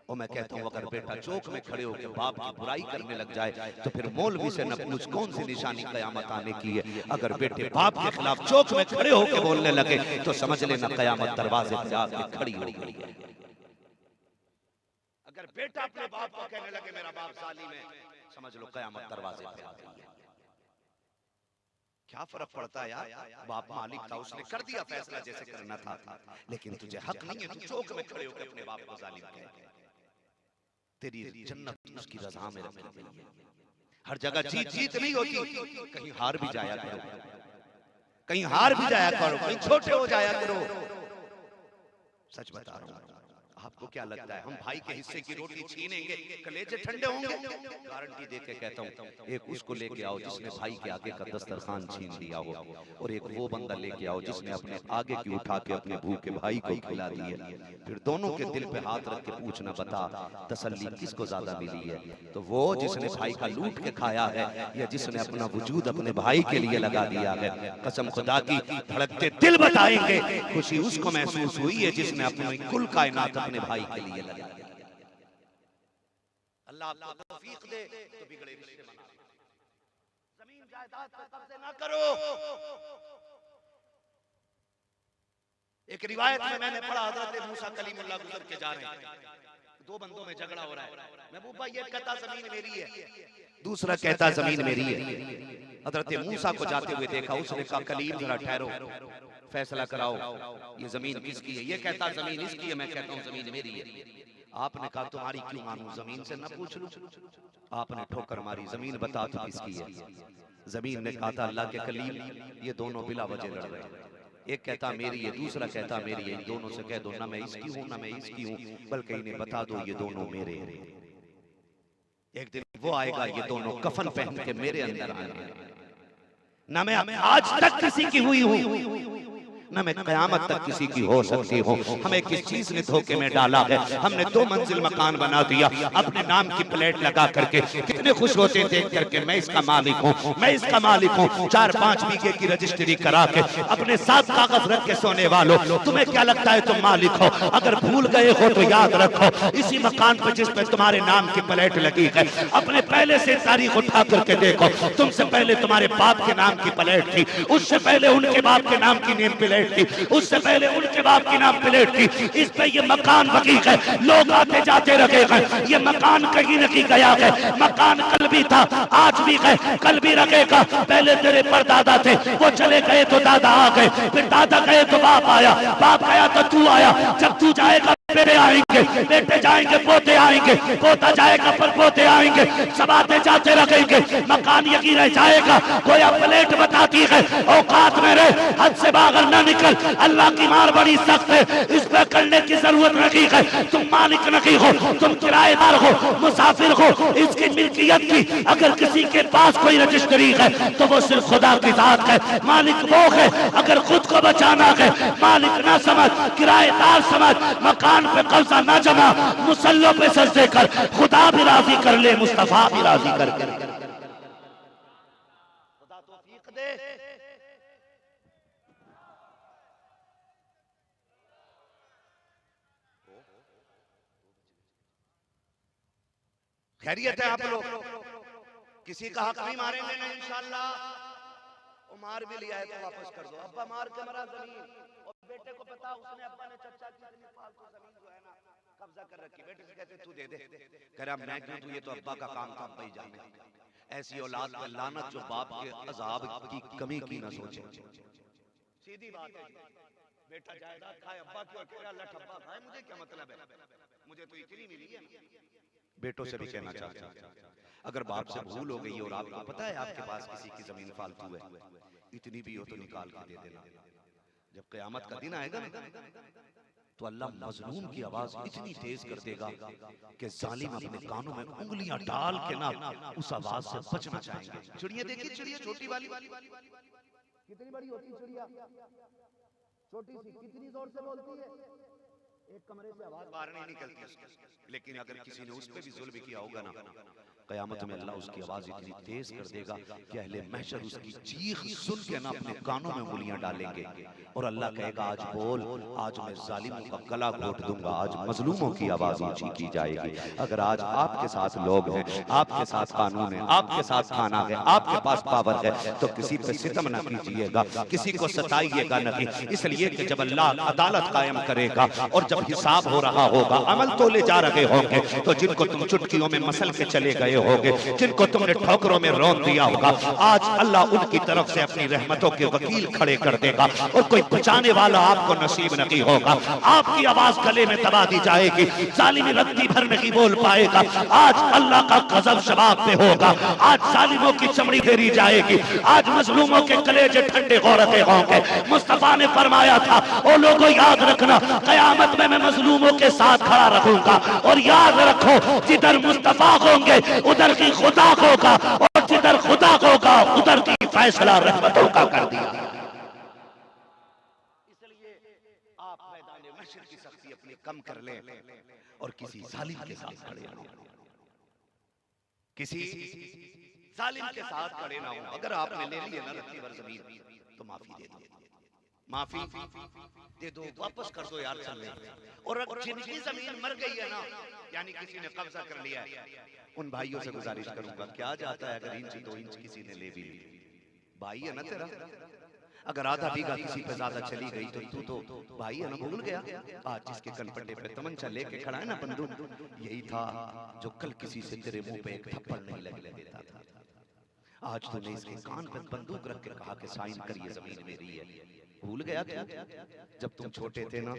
[SPEAKER 2] और मैं कहता हूं अगर बेटा चौक में खड़े होकर बाप की बुराई करने लग जाए तो फिर मौलवी से न पूछ कौन सी निशानी कयामत आने की है। अगर बेटे बाप के खिलाफ चौक में खड़े होकर बोलने लगे तो समझ लेना कयामत दरवाजे पे आके खड़ी हो गई है। अगर बेटा अपने बाप को कहने लगे मेरा बाप जालिम है, समझ लो कयामत दरवाजे पे आ गई है। क्या फर्क पड़ता है यार, बाप मालिक था, उसने कर दिया फैसला जैसे करना था, लेकिन तुझे हक नहीं है तू चौक में खड़े होकर अपने बाप को जालिम कहे। तेरी जन्नत उसकी रज़ा में रखी गई है। हर जगह जीत जीत नहीं होती, कहीं हार भी जाया करो, कहीं हार भी जाया करो, कहीं छोटे हो जाया करो। सच बता रहा हूं, आपको क्या लगता है हम भाई के हिस्से की रोटी छीनेंगे कलेजे ठंडे होंगे? गारंटी देके कहता हूं, एक उसको लेके आओ जिसने भाई के आगे का दस्तरखान छीन लिया हो, और एक वो बंदा लेके आओ जिसने अपने आगे की उठा के अपने भूखे भाई को खिला दी है। फिर दोनों के दिल पे हाथ रख के पूछना, बता तसल्ली किसको ज्यादा मिली है? तो वो जिसने भाई का लूट के खाया है या जिसने अपना वजूद अपने भाई के लिए लगा दिया है? कसम खुदा की धड़कते दिल बताएंगे खुशी उसको महसूस हुई है जिसने अपनी कुल कायनात अपने भाई के लिए लगा दिया। अल्लाह आपको तौफीक दे तो बिगड़े रिश्ते बना। जमीन जायदाद पर कब्जे ना करो। एक रिवायत में मैंने पढ़ा, हजरत मूसा कलीमुल्लाह गुजर के जा रहे हैं, दो बंदों में झगड़ा हो रहा है। महबूब भाई ये कहता जमीन मेरी है, दूसरा कहता जमीन मेरी है। हजरत मूसा को जाते हुए देखा, उसने कहा कलीम जरा ठहरो, फैसला कराओ ये जमीन किसकी है? ये कहता जमीन इसकी है, मैं कहता हूं जमीन मेरी है। आपने कहा तुम्हारी क्यों मानूं, जमीन से न पूछ लूं? आपने ठोकर मारी, जमीन बता तो किसकी है? जमीन ने कहा था अल्लाह के कलीम ये दोनों बिला वजह लड़ रहे हैं, एक कहता मेरी है, दूसरा कहता मेरी है। इन दोनों से कह दो ना मैं इसकी हूं ना मैं इसकी हूं, बल्कि इन्हें बता दो ये दोनों मेरे हैं। एक दिन वो आएगा ये दोनों कफन पहन के मेरे अंदर आएंगे। ना मैं आज तक किसी की हुई हूं न मैं कयामत तक किसी की हो सकती हूँ। हमें किस चीज ने धोखे में डाला है? हमने 2 मंजिल मकान बना दिया, अपने नाम की प्लेट लगा करके कितने खुश होते देख करके मैं इसका मालिक हूँ, मैं इसका मालिक हूँ। 4-5 बीघे की रजिस्ट्री करा के अपने साथ कागज रख के सोने वालों, तुम्हें क्या लगता है तुम मालिक हो? अगर भूल गए हो तो याद रखो, इसी मकान पर जिस पे तुम्हारे नाम की प्लेट लगी है, अपने पहले से तारीख उठा करके देखो, तुमसे पहले तुम्हारे बाप के नाम की प्लेट थी, उससे पहले उनके बाप के नाम की नेम प्लेट थी, उससे पहले उनके बाप की नाम प्लेट थी। इस पे ये मकान बकी है, लोग आते जाते रखे हैं, ये मकान कहीं नहीं गया है। मकान कल भी था, आज भी है, कल भी रखेगा। पहले तेरे परदादा थे, वो चले गए तो दादा आ गए, फिर दादा गए तो बाप आया, बाप गया तो तू आया, जब तू जाएगा
[SPEAKER 6] बेटे आएंगे, बेटे जाएंगे पोते आएंगे, पोता जाएगा पर पोते आएंगे, सब आते जाते रहेंगे, मकान यकी रह जाएगा। गोया प्लेट बताती है औकात में रहे, हद से बाहर न निकल, अल्लाह की मार बड़ी सख्त है, इस पर करने की जरूरत नहीं है। तुम मालिक नहीं हो, तुम किराएदार हो, मुसाफिर हो, इसकी मिल्कियत की अगर किसी के पास कोई रजिस्ट्री है तो वो सिर्फ खुदा की जात है। मालिक वो है, अगर खुद को बचाना है मालिक ना समझ, किराएदार समझ, मकान पे कब्जा ना जमा, मुसल्लों पे सजदे कर, खुदा भी राजी कर ले, मुस्तफा भी राजी कर ले। खुदा तौफीक दे।
[SPEAKER 2] खैरियत है आप लोग? किसी का हक नहीं मारेंगे ना इंशाअल्लाह। मार भी लिया है तो वापस कर दो। अब्बा मार के मरा जमीन, और बेटे को पता उसने अब्बा ने चचा की इतनी फालतू जमीन जो है ना कब्जा कर रखी। बेटे से कहते तू दे दे, कह रहा मैं क्यों, तू ये तो अब्बा का काम था, अब्बा ही जाने। ऐसी औलाद पे लानत जो बाप के अजाब की कमी की ना सोचे। सीधी बात है, बेटा जायदाद खाए, अब्बा क्यों कह रहा लठ अब्बा खाए, मुझे क्या मतलब है, मुझे तो इतनी मिली है। बेटों से भी कहना चाहता हूं, अगर बाप से भूल हो गई और आपको पता है आपके पास किसी की जमीन फालतू है, इतनी भी हो तो निकाल के दे देना। जब क़यामत का दिन आएगा ना तो अल्लाह मजलूम की आवाज इतनी तेज कर देगा कि जालिम अपने कानों में उंगलियां डाल के ना उस आवाज से बचना चाहेंगे। चिड़िया देखी, चिड़िया छोटी वाली कितनी बड़ी होती है चिड़िया, छोटी सी कितनी जोर से बोलती है, एक कमरे से आवाज बाहर नहीं निकलती उसकी। लेकिन अगर किसी ने उस पे भी जुल्म किया होगा ना, क़यामत में अल्लाह उसकी आवाज इतनी तेज कर देगा कि अहले महशर उसकी चीख सुन के ना अपने कानों में उंगलियां डालेंगे और अल्लाह कहेगा आज बोल, आज मैं जालिमों का गला घोट दूंगा, आज मजलूमों की आवाज ऊंची की जाएगी। अगर आज आपके साथ लोग हैं, आपके साथ कानून है, आपके साथ खाना है, आपके पास पावर है, तो किसी पे सितम न कीजिएगा, किसी को सताइएगा नहीं, इसलिए कि जब अल्लाह अदालत कायम करेगा और जब हिसाब हो रहा होगा, अमल तो ले जा रहे होंगे, तो जिनको तुम चुटकियों में मसल के चले गए होगे, जिनको तुमने ठोकरों में रौंद दिया होगा, आज अल्लाह उनकी तरफ से अपनी रहमतों के वकील खड़े कर देगा और कोई बचाने वाला आपको नसीब नहीं होगा। आपकी आवाज गले में दबा दी जाएगी, जालिम रत्ती भर नहीं बोल पाएगा। आज अल्लाह का गजब शबाब पे होगा, आज जालिमों की चमड़ी फेरी जाएगी, आज मजलूमों के कलेजे ठंडे हो रहे होंगे। मुस्तफा ने फरमाया था, ओ लोगों याद रखना, कयामत में मैं मजलूमों के साथ खड़ा रहूंगा, और याद रखो जिधर मुस्तफा होंगे उधर की खुदा होगा, और जिधर खुदा होगा उधर की फैसला रहमतों का कर दिया। इसलिए आप मैदान महशर की सख्ती अपनी कम कर लें और किसी जालिम के साथ खड़े ना हो, किसी जालिम के साथ खड़े ना हो। अगर आपने ले लिया ना रत्ती भर जमीन तो माफी दे दो, माफी दे दो, वापस कर दो यार, चल ले। और जिनकी जमीन मर गई है ना, यानी किसी ने कब्जा कर लिया है, उन भाइयों से गुजारिश करूंगा, क्या जाता है अगर इंच 2 इंच किसी ने ले भी ली, भाई है ना तेरा। अगर आधा बीघा किसी पे ज्यादा चली गई तो तू तो भाई है ना, भूल गया। आज जिसके कनपट्टे पे तमंचा लेके खड़ा है ना बंदूक, यही था जो कल किसी से तेरे मुंह पे एक थप्पड़ नहीं लगने देता था। आज तूने इसके कान पे बंदूक रख के कहा कि साइन करिए जमीन मेरी है, भूल गया तू। जब तुम छोटे थे ना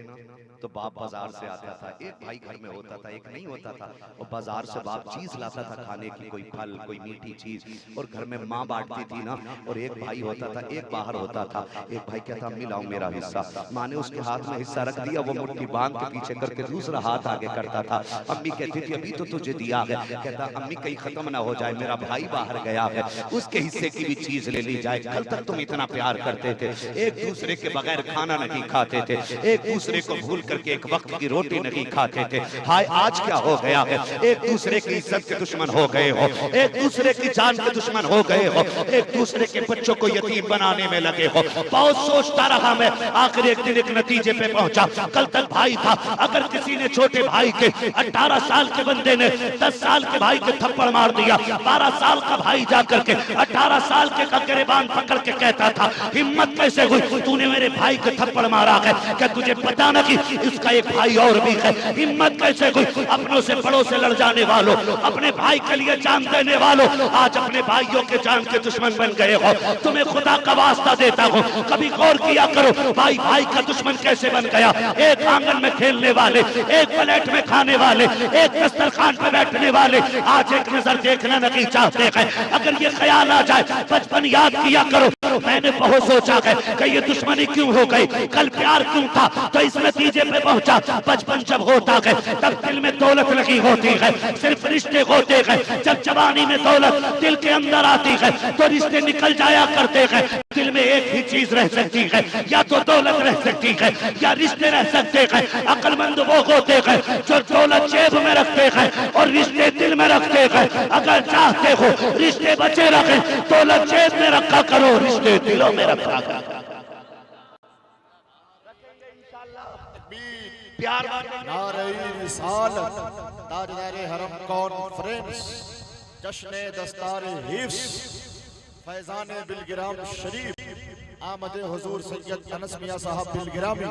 [SPEAKER 2] तो बाप बाजार से आता था, एक भाई घर में होता था, एक नहीं होता था, और बाजार से बाप चीज लाता था खाने की, कोई फल कोई मीठी चीज, और घर में माँ बांटती थी ना, और एक भाई होता था, एक बाहर होता था। एक भाई कहता अम्मी लाओ मेरा हिस्सा, माँ ने उसके हाथ में हिस्सा रख दिया, वो मुट्ठी बांध के पीछे करके दूसरा हाथ आगे करता था। अम्मी कहती थी अभी तो तुझे दिया है, कहता अम्मी कहीं खत्म ना हो जाए, मेरा भाई बाहर गया है, उसके हिस्से की भी चीज ले ली जाए, कल तक तुम इतना प्यार करते थे, एक दूसरे के बगैर खाना नहीं खाते थे, एक दूसरे को भूल करके एक वक्त की रोटी नहीं खाते थे। हाय आज क्या हो गया है, एक दूसरे की इज्जत के दुश्मन हो गए हो, एक दूसरे की जान के दुश्मन हो गए हो, एक दूसरे के बच्चों को यतीम बनाने में लगे हो। बहुत सोचता रहा मैं, आखिर एक दिन एक नतीजे पे पहुंचा। कल तक भाई था, अगर किसी ने छोटे भाई के 18 साल के बंदे ने 10 साल के भाई के थप्पड़ मार दिया, 12 साल का भाई जाकर के 18 साल के गिरबान पकड़ के कहता था हिम्मत कैसे हुई, तूने
[SPEAKER 6] तूने मेरे भाई को थप्पड़ मारा है, क्या तुझे पता ना कि इसका एक भाई और भी है? हिम्मत कैसे कोई अपनों से बड़ों से लड़ जाने वालों, अपने भाई के लिए जान देने वालों, आज अपने भाइयों के जान के दुश्मन बन गए हो। तुम्हें खुदा का वास्ता देता हूँ, कभी गौर किया करो भाई भाई का दुश्मन कैसे बन गया। एक आंगन में खेलने वाले, एक प्लेट में खाने वाले, एक दस्तरखान पे बैठने वाले आज एक नजर देखना नहीं चाहते हैं। अगर ये ख्याल आ जाए, बचपन याद किया करो, मैंने बहुत सोचा है कि ये दुश्मनी क्यों हो गई, कल प्यार क्यों था, तो इस नतीजे पे पहुंचा। बचपन जब होता है तब दिल में दौलत लगी होती है, सिर्फ रिश्ते होते हैं। जब जवानी में दौलत दिल के अंदर आती है तो रिश्ते निकल जाया करते हैं। दिल में एक ही चीज रह सकती है, या तो दौलत रह सकती है या रिश्ते रह सकते हैं। अक्लमंद वो होते हैं जो दौलत जेब में रखते हैं और रिश्ते दिल में रखते हैं। अगर चाहते हो रिश्ते बचे रखें, दौलत जेब में रखा करो, रिश्ते दिलों में रखा करो। प्यार
[SPEAKER 4] नारे रिसालत, ताजदारे हरम कॉन्फ्रेंस, जश्न दस्तारे हिफ्स, फैजान बिलगिराम शरीफ, आमद हुजूर सैयद अनस मियां साहब बिलगिरामी।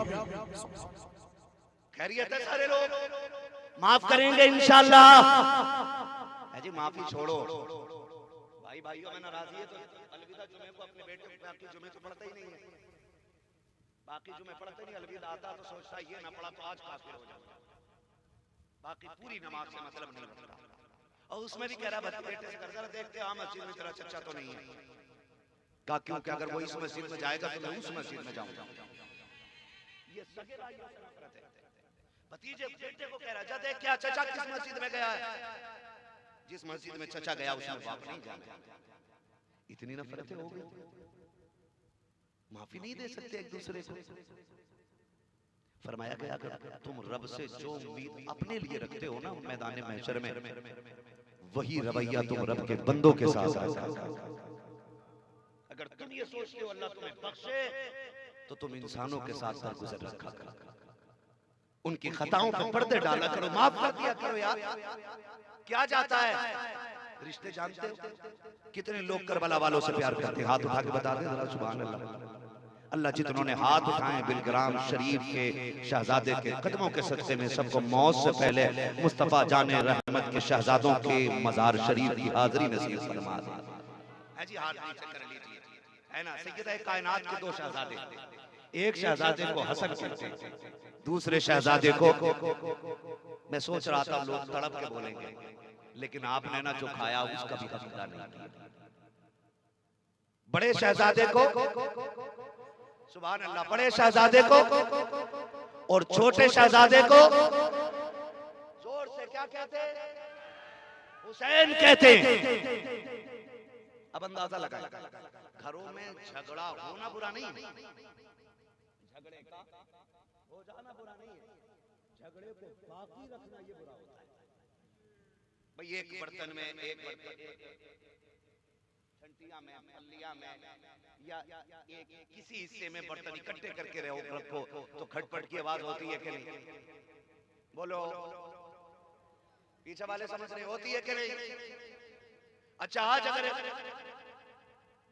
[SPEAKER 2] खैरियत है सारे लोग?
[SPEAKER 6] माफ करेंगे इंशाअल्लाह।
[SPEAKER 2] जी माफी छोड़ो भाई, भाइयों में नाराजगी है तो अलविदा जुमे को अपने बेटे को, बाकी जुमे तो पढ़ता ही नहीं है, बाकी जुमे पढ़ता ही नहीं। अलविदा आता तो सोचता ये ना पढ़ा तो आज काफिर हो जाऊंगा, बाकी पूरी नमाज से मतलब नहीं रखता। और उसमें भी कह रहा है बेटे से कर जरा देखते हाँ मस्जिद में तेरा चचा तो नहीं है का, क्योंकि अगर वो इस मस्जिद में जाएगा तो मैं उस मस्जिद में जाऊंगा। ये सगे भाइयों से नफरत है। भतीजे बेटे को कह रहा जा देख क्या चचा किस मस्जिद में गया है, जिस मस्जिद में चचा गया उसमें बाप नहीं जाना। इतनी नफरतें हो गई, माफी नहीं दे सकते एक दूसरे को। फरमाया गया अगर तुम रब से जो उम्मीद अपने लिए रखते हो ना मैदान महशर में, वही रवैया तुम रब के बंदों के साथ रखो। अगर तुम ये सोचते हो अल्लाह तुम्हें बख्शे, तो तुम इंसानों के साथ दरगुजर रखा करो, उनकी खताओं पर पर्दे डाला करो, माफ कर दिया करो। यार क्या जाता है, रिश्ते जानते हो कितने लोग करबला वालों से प्यार करते हैं? हाथ उठा के बता दें जरा, सुभान अल्लाह। अल्लाह जितनों ने हाथ उठाए बिलग्राम शरीफ के शहजादे के कदमों के सदक़े में, सबको मौत से पहले मुस्तफ़ा जाने रहमत के शहजादों के मज़ार शरीफ की हाज़िरी नसीब फरमा दे। है जी, हाथ नीचे कर लीजिए, है ना। सैयद कायनात के दो शहजादे, एक शहजादे को हसन कहते हैं, दूसरे शहजादे को, मैं सोच रहा था लोग तड़प के बोलेंगे, लेकिन आपने ना जो खाया उसका भी हकीका नहीं किया। बड़े शहजादे को, सुभान अल्लाह, बड़े शहजादे को और छोटे शहजादे को जोर से क्या कहते हैं? हुसैन कहते हैं। अब अंदाजा लगाए, घरों में झगड़ा होना बुरा नहीं है, झगड़े का हो जाना बुरा नहीं है, झगड़े को बाकी रखना ये बुरा होता है। भाई एक बर्तन में, एक छंटिया में, पल्लिया में, या एक किसी हिस्से में बर्तन इकट्ठे करके रखो तो खटपट की आवाज होती है कि नहीं? बोलो, पीछे वाले समझ रहे, होती है कि नहीं? अच्छा, आज अगर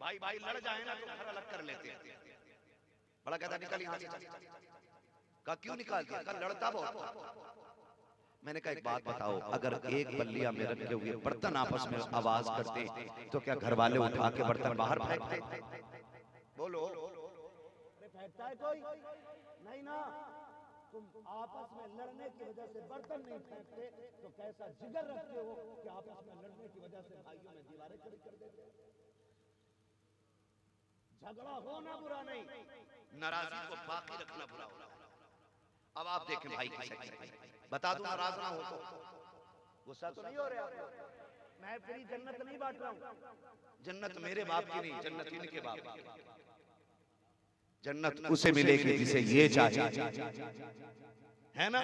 [SPEAKER 2] भाई भाई लड़ जाए ना तो घर अलग कर लेते हैं। बड़ा कहता निकल यहाँ से, का क्यों निकाल दिया? कल लड़ता बहुत। मैंने कहा एक बात बताओ, अगर एक बल्लिया में रखे हुए बर्तन आपस में आवाज करते तो क्या घर वाले उठा के बर्तन बाहर फेंकते? बोलो,
[SPEAKER 6] फेंकता है कोई? नहीं ना। तुम आपस में लड़ने की वजह से बर्तन नहीं फेंकते तो कैसा जिगर रखते हो कि आपस में लड़ने की वजह से भाइयों में दीवारें खड़ी कर देते हो? झगड़ा होना बुरा नहीं,
[SPEAKER 2] नाराजगी को बाकी रखना बुरा होगा। अब आप देखें भाई की बता दूं, नाराज ना हो तो, गुस्सा तो नहीं हो रहे आप?
[SPEAKER 6] मैं फ्री जन्नत नहीं बांट रहा हूं।
[SPEAKER 2] जन्नत मेरे बाप की नहीं, जन्नत इनके बाप की। जन्नत उसे मिलेगी जिसे ये चाहिए, है ना।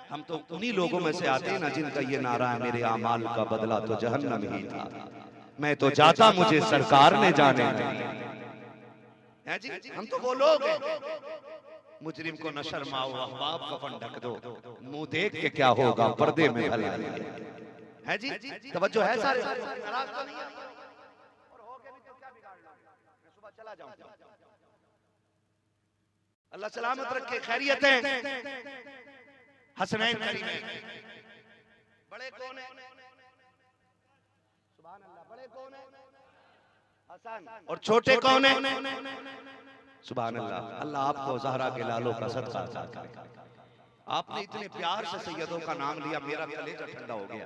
[SPEAKER 2] हम तो उन्हीं लोगों में से आते हैं ना जिनका ये नारा है, मेरे आमाल का बदला तो जहन्नम ही था, मैं तो जाता मुझे सरकार ने जाने है जी। हम तो वो लोग हैं। मुजरिम को न शर्माओ, अहबाब कफन ढक दो, मुंह देख के क्या होगा पर्दे में भलाई है जी। तवज्जो है सारे, नाराज तो नहीं है और हो के भी तो क्या बिगाड़ लो, मैं सुबह चला जाऊंगा।
[SPEAKER 7] अल्लाह सलामत रखे, खैरियत है। हसनैन करीमैन बड़े कौन है? सुभान अल्लाह, बड़े कौन है? हसन। और छोटे कौन है? सुभान अल्लाह। अल्लाह आपको ज़हरा के लालों का सदका अता करे। आपने इतने प्यार से सैयदों का नाम लिया, मेरा कलेजा ठंडा हो गया।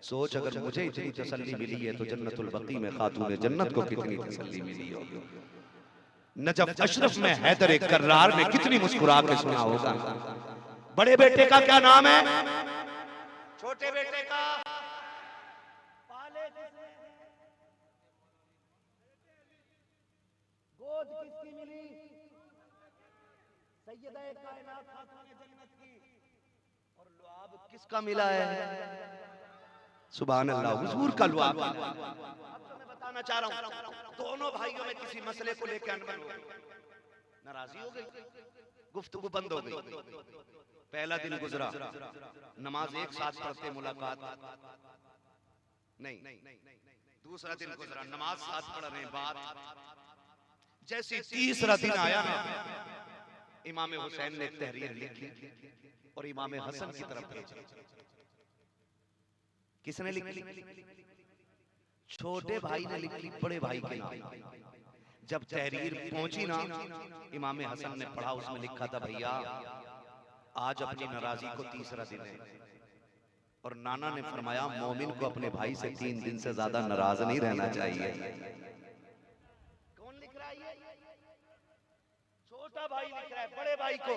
[SPEAKER 7] सोच अगर मुझे इतनी तसल्ली मिली है तो जन्नतुल बकी में खातून जन्नत को कितनी तसल्ली मिली होगी। नजफ अशरफ में हैदर कर्रार ने कितनी मुस्कुरा के सुना होगा। बड़े बेटे का क्या नाम है? छोटे बेटे का पाले किसने? गोद किसकी मिली? सैयदा कायनात खातून जन्नत की। और लुआब किसका मिला है? सुभान अल्लाह, हुजूर का लुआब। अब तो मैं बताना चाह रहा हूं, दोनों भाइयों में किसी मसले को लेकर अनबन हो गई, नाराजगी हो गई, गुफ्तगू बंद हो गई। पहला दिन गुजरा, नमाज एक साथ पढ़ते, मुलाकात नहीं। दूसरा दिन गुजरा, नमाज साथ पढ़ रहे, बात। जैसे तीसरा दिन आया ना, इमाम हुसैन ने एक तहरीर लिखी और इमाम हसन की तरफ भेजी। किसने लिखी? छोटे भाई ने लिखी बड़े भाई के नाम। जब तहरीर पहुंची ना, इमाम हसन ने पढ़ा, उसमें लिखा था, भैया आज अपनी नाराजगी को तीसरा दिन है। और नाना ने फरमाया, मोमिन को अपने भाई से 3 दिन से ज्यादा नाराज नहीं रहना चाहिए। कौन लिख रहा है? छोटा भाई लिख रहा है बड़े भाई को।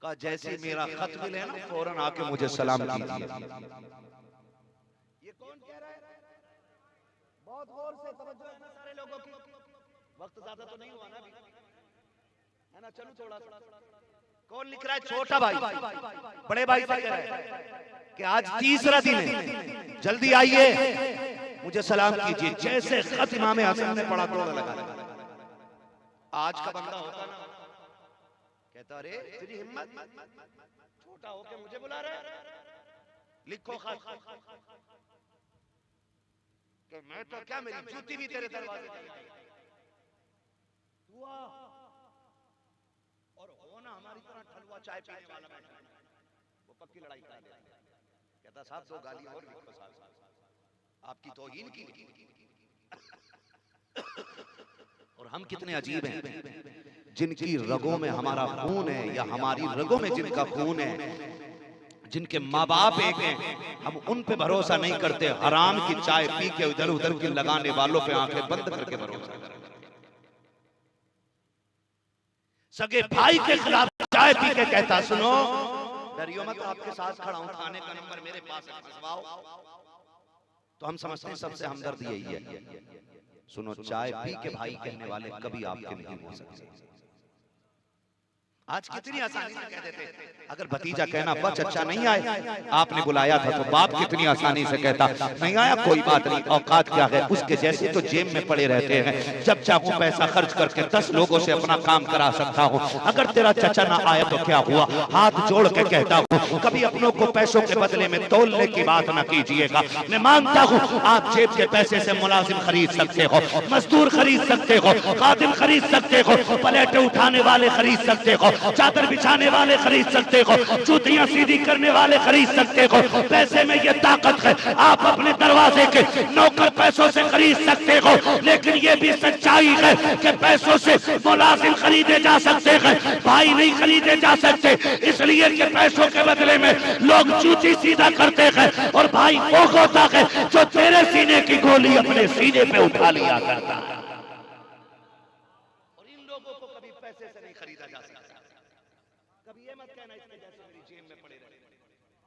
[SPEAKER 7] कहा जैसे मेरा खत मिले ना, फौरन आके मुझे सलाम कीजिए। ये कौन कह रहा है? बहुत गौर से तवज्जो है सारे लोगों की। वक्त ज्यादा तो नहीं हुआ ना अभी, है ना? चलो थोड़ा थोड़ा। कौन लिख रहा है? छोटा भाई बड़े भाई से कह रहा है कि आज तीसरा दिन है, जल्दी आइए, मुझे सलाम कीजिए। जैसे खत इमाम हसन ने पढ़ा, दौड़ लगा। आज का बंदा होता ना, कहता अरे तेरी हिम्मत, छोटा होके मुझे बुला रहा है, लिखो खत। कि मैं तो क्या, मेरी जूती भी तेरे दरवाजे पे हुआ। और होना हमारी तरह ठलुआ चाय पीने वाला बैठा है, वो पक्की लड़ाई करा देता है। कहता साहब 2 गाली और लिखो साहब, आपकी तौहीन की। और हम कितने अजीब हैं, जिनकी रगों में हमारा खून है, या हमारी रगों में जिनका खून है, जिनके माँ बाप एक हैं, हम उन पे भरोसा नहीं करते। हराम की चाय पी के इधर उधर की लगाने वालों पे आंखें बंद करके भरोसा करते। सगे भाई के खिलाफ चाय पी के कहता, सुनो डरियो मत, आपके साथ खड़ा हूं, थाने का नंबर मेरे पास है, फंसवाओ। तो हम समझते हैं सबसे हमदर्द यही है। सुनो, चाय पी के भाई कहने वाले कभी आपके नहीं हो सकते। आज कितनी आसानी से कह देते, अगर भतीजा कहना बच अच्छा नहीं आए, आपने बुलाया था, तो बाप कितनी आसानी से कहता नहीं आया, कोई बात नहीं, औकात क्या है उसके जैसे तो जेब में पड़े रहते हैं, जब चाहूं पैसा खर्च करके 10 लोगों से अपना काम करा सकता हूं। अगर तेरा चचा ना आया तो क्या हुआ, हाथ जोड़ के कहता हूं, कभी अपनों को पैसों के बदले में तोलने की बात ना कीजिएगा। मैं मानता हूं आप जेब के पैसे से मुलाजिम खरीद सकते हो, मजदूर खरीद सकते हो, खादिम खरीद सकते हो, प्लेटें उठाने वाले खरीद सकते हो, चादर बिछाने वाले खरीद सकते हो, जूतियां सीधी करने वाले खरीद सकते हो। पैसे में ये ताकत है, आप अपने दरवाजे के नौकर पैसों से खरीद सकते हो, लेकिन ये भी सच्चाई है कि पैसों से मुलाजिम खरीदे जा सकते हैं, भाई नहीं खरीदे जा सकते। इसलिए कि पैसों के बदले में लोग जूती सीधा करते हैं, और भाई वो होता है जो तेरे सीने की गोली अपने सीने पे उठा लिया करता है। और इन लोगों को कभी पैसे से नहीं खरीदा जा सकता। कभी ये मत कहना इसके जैसे मेरी जेब में पड़े रहे,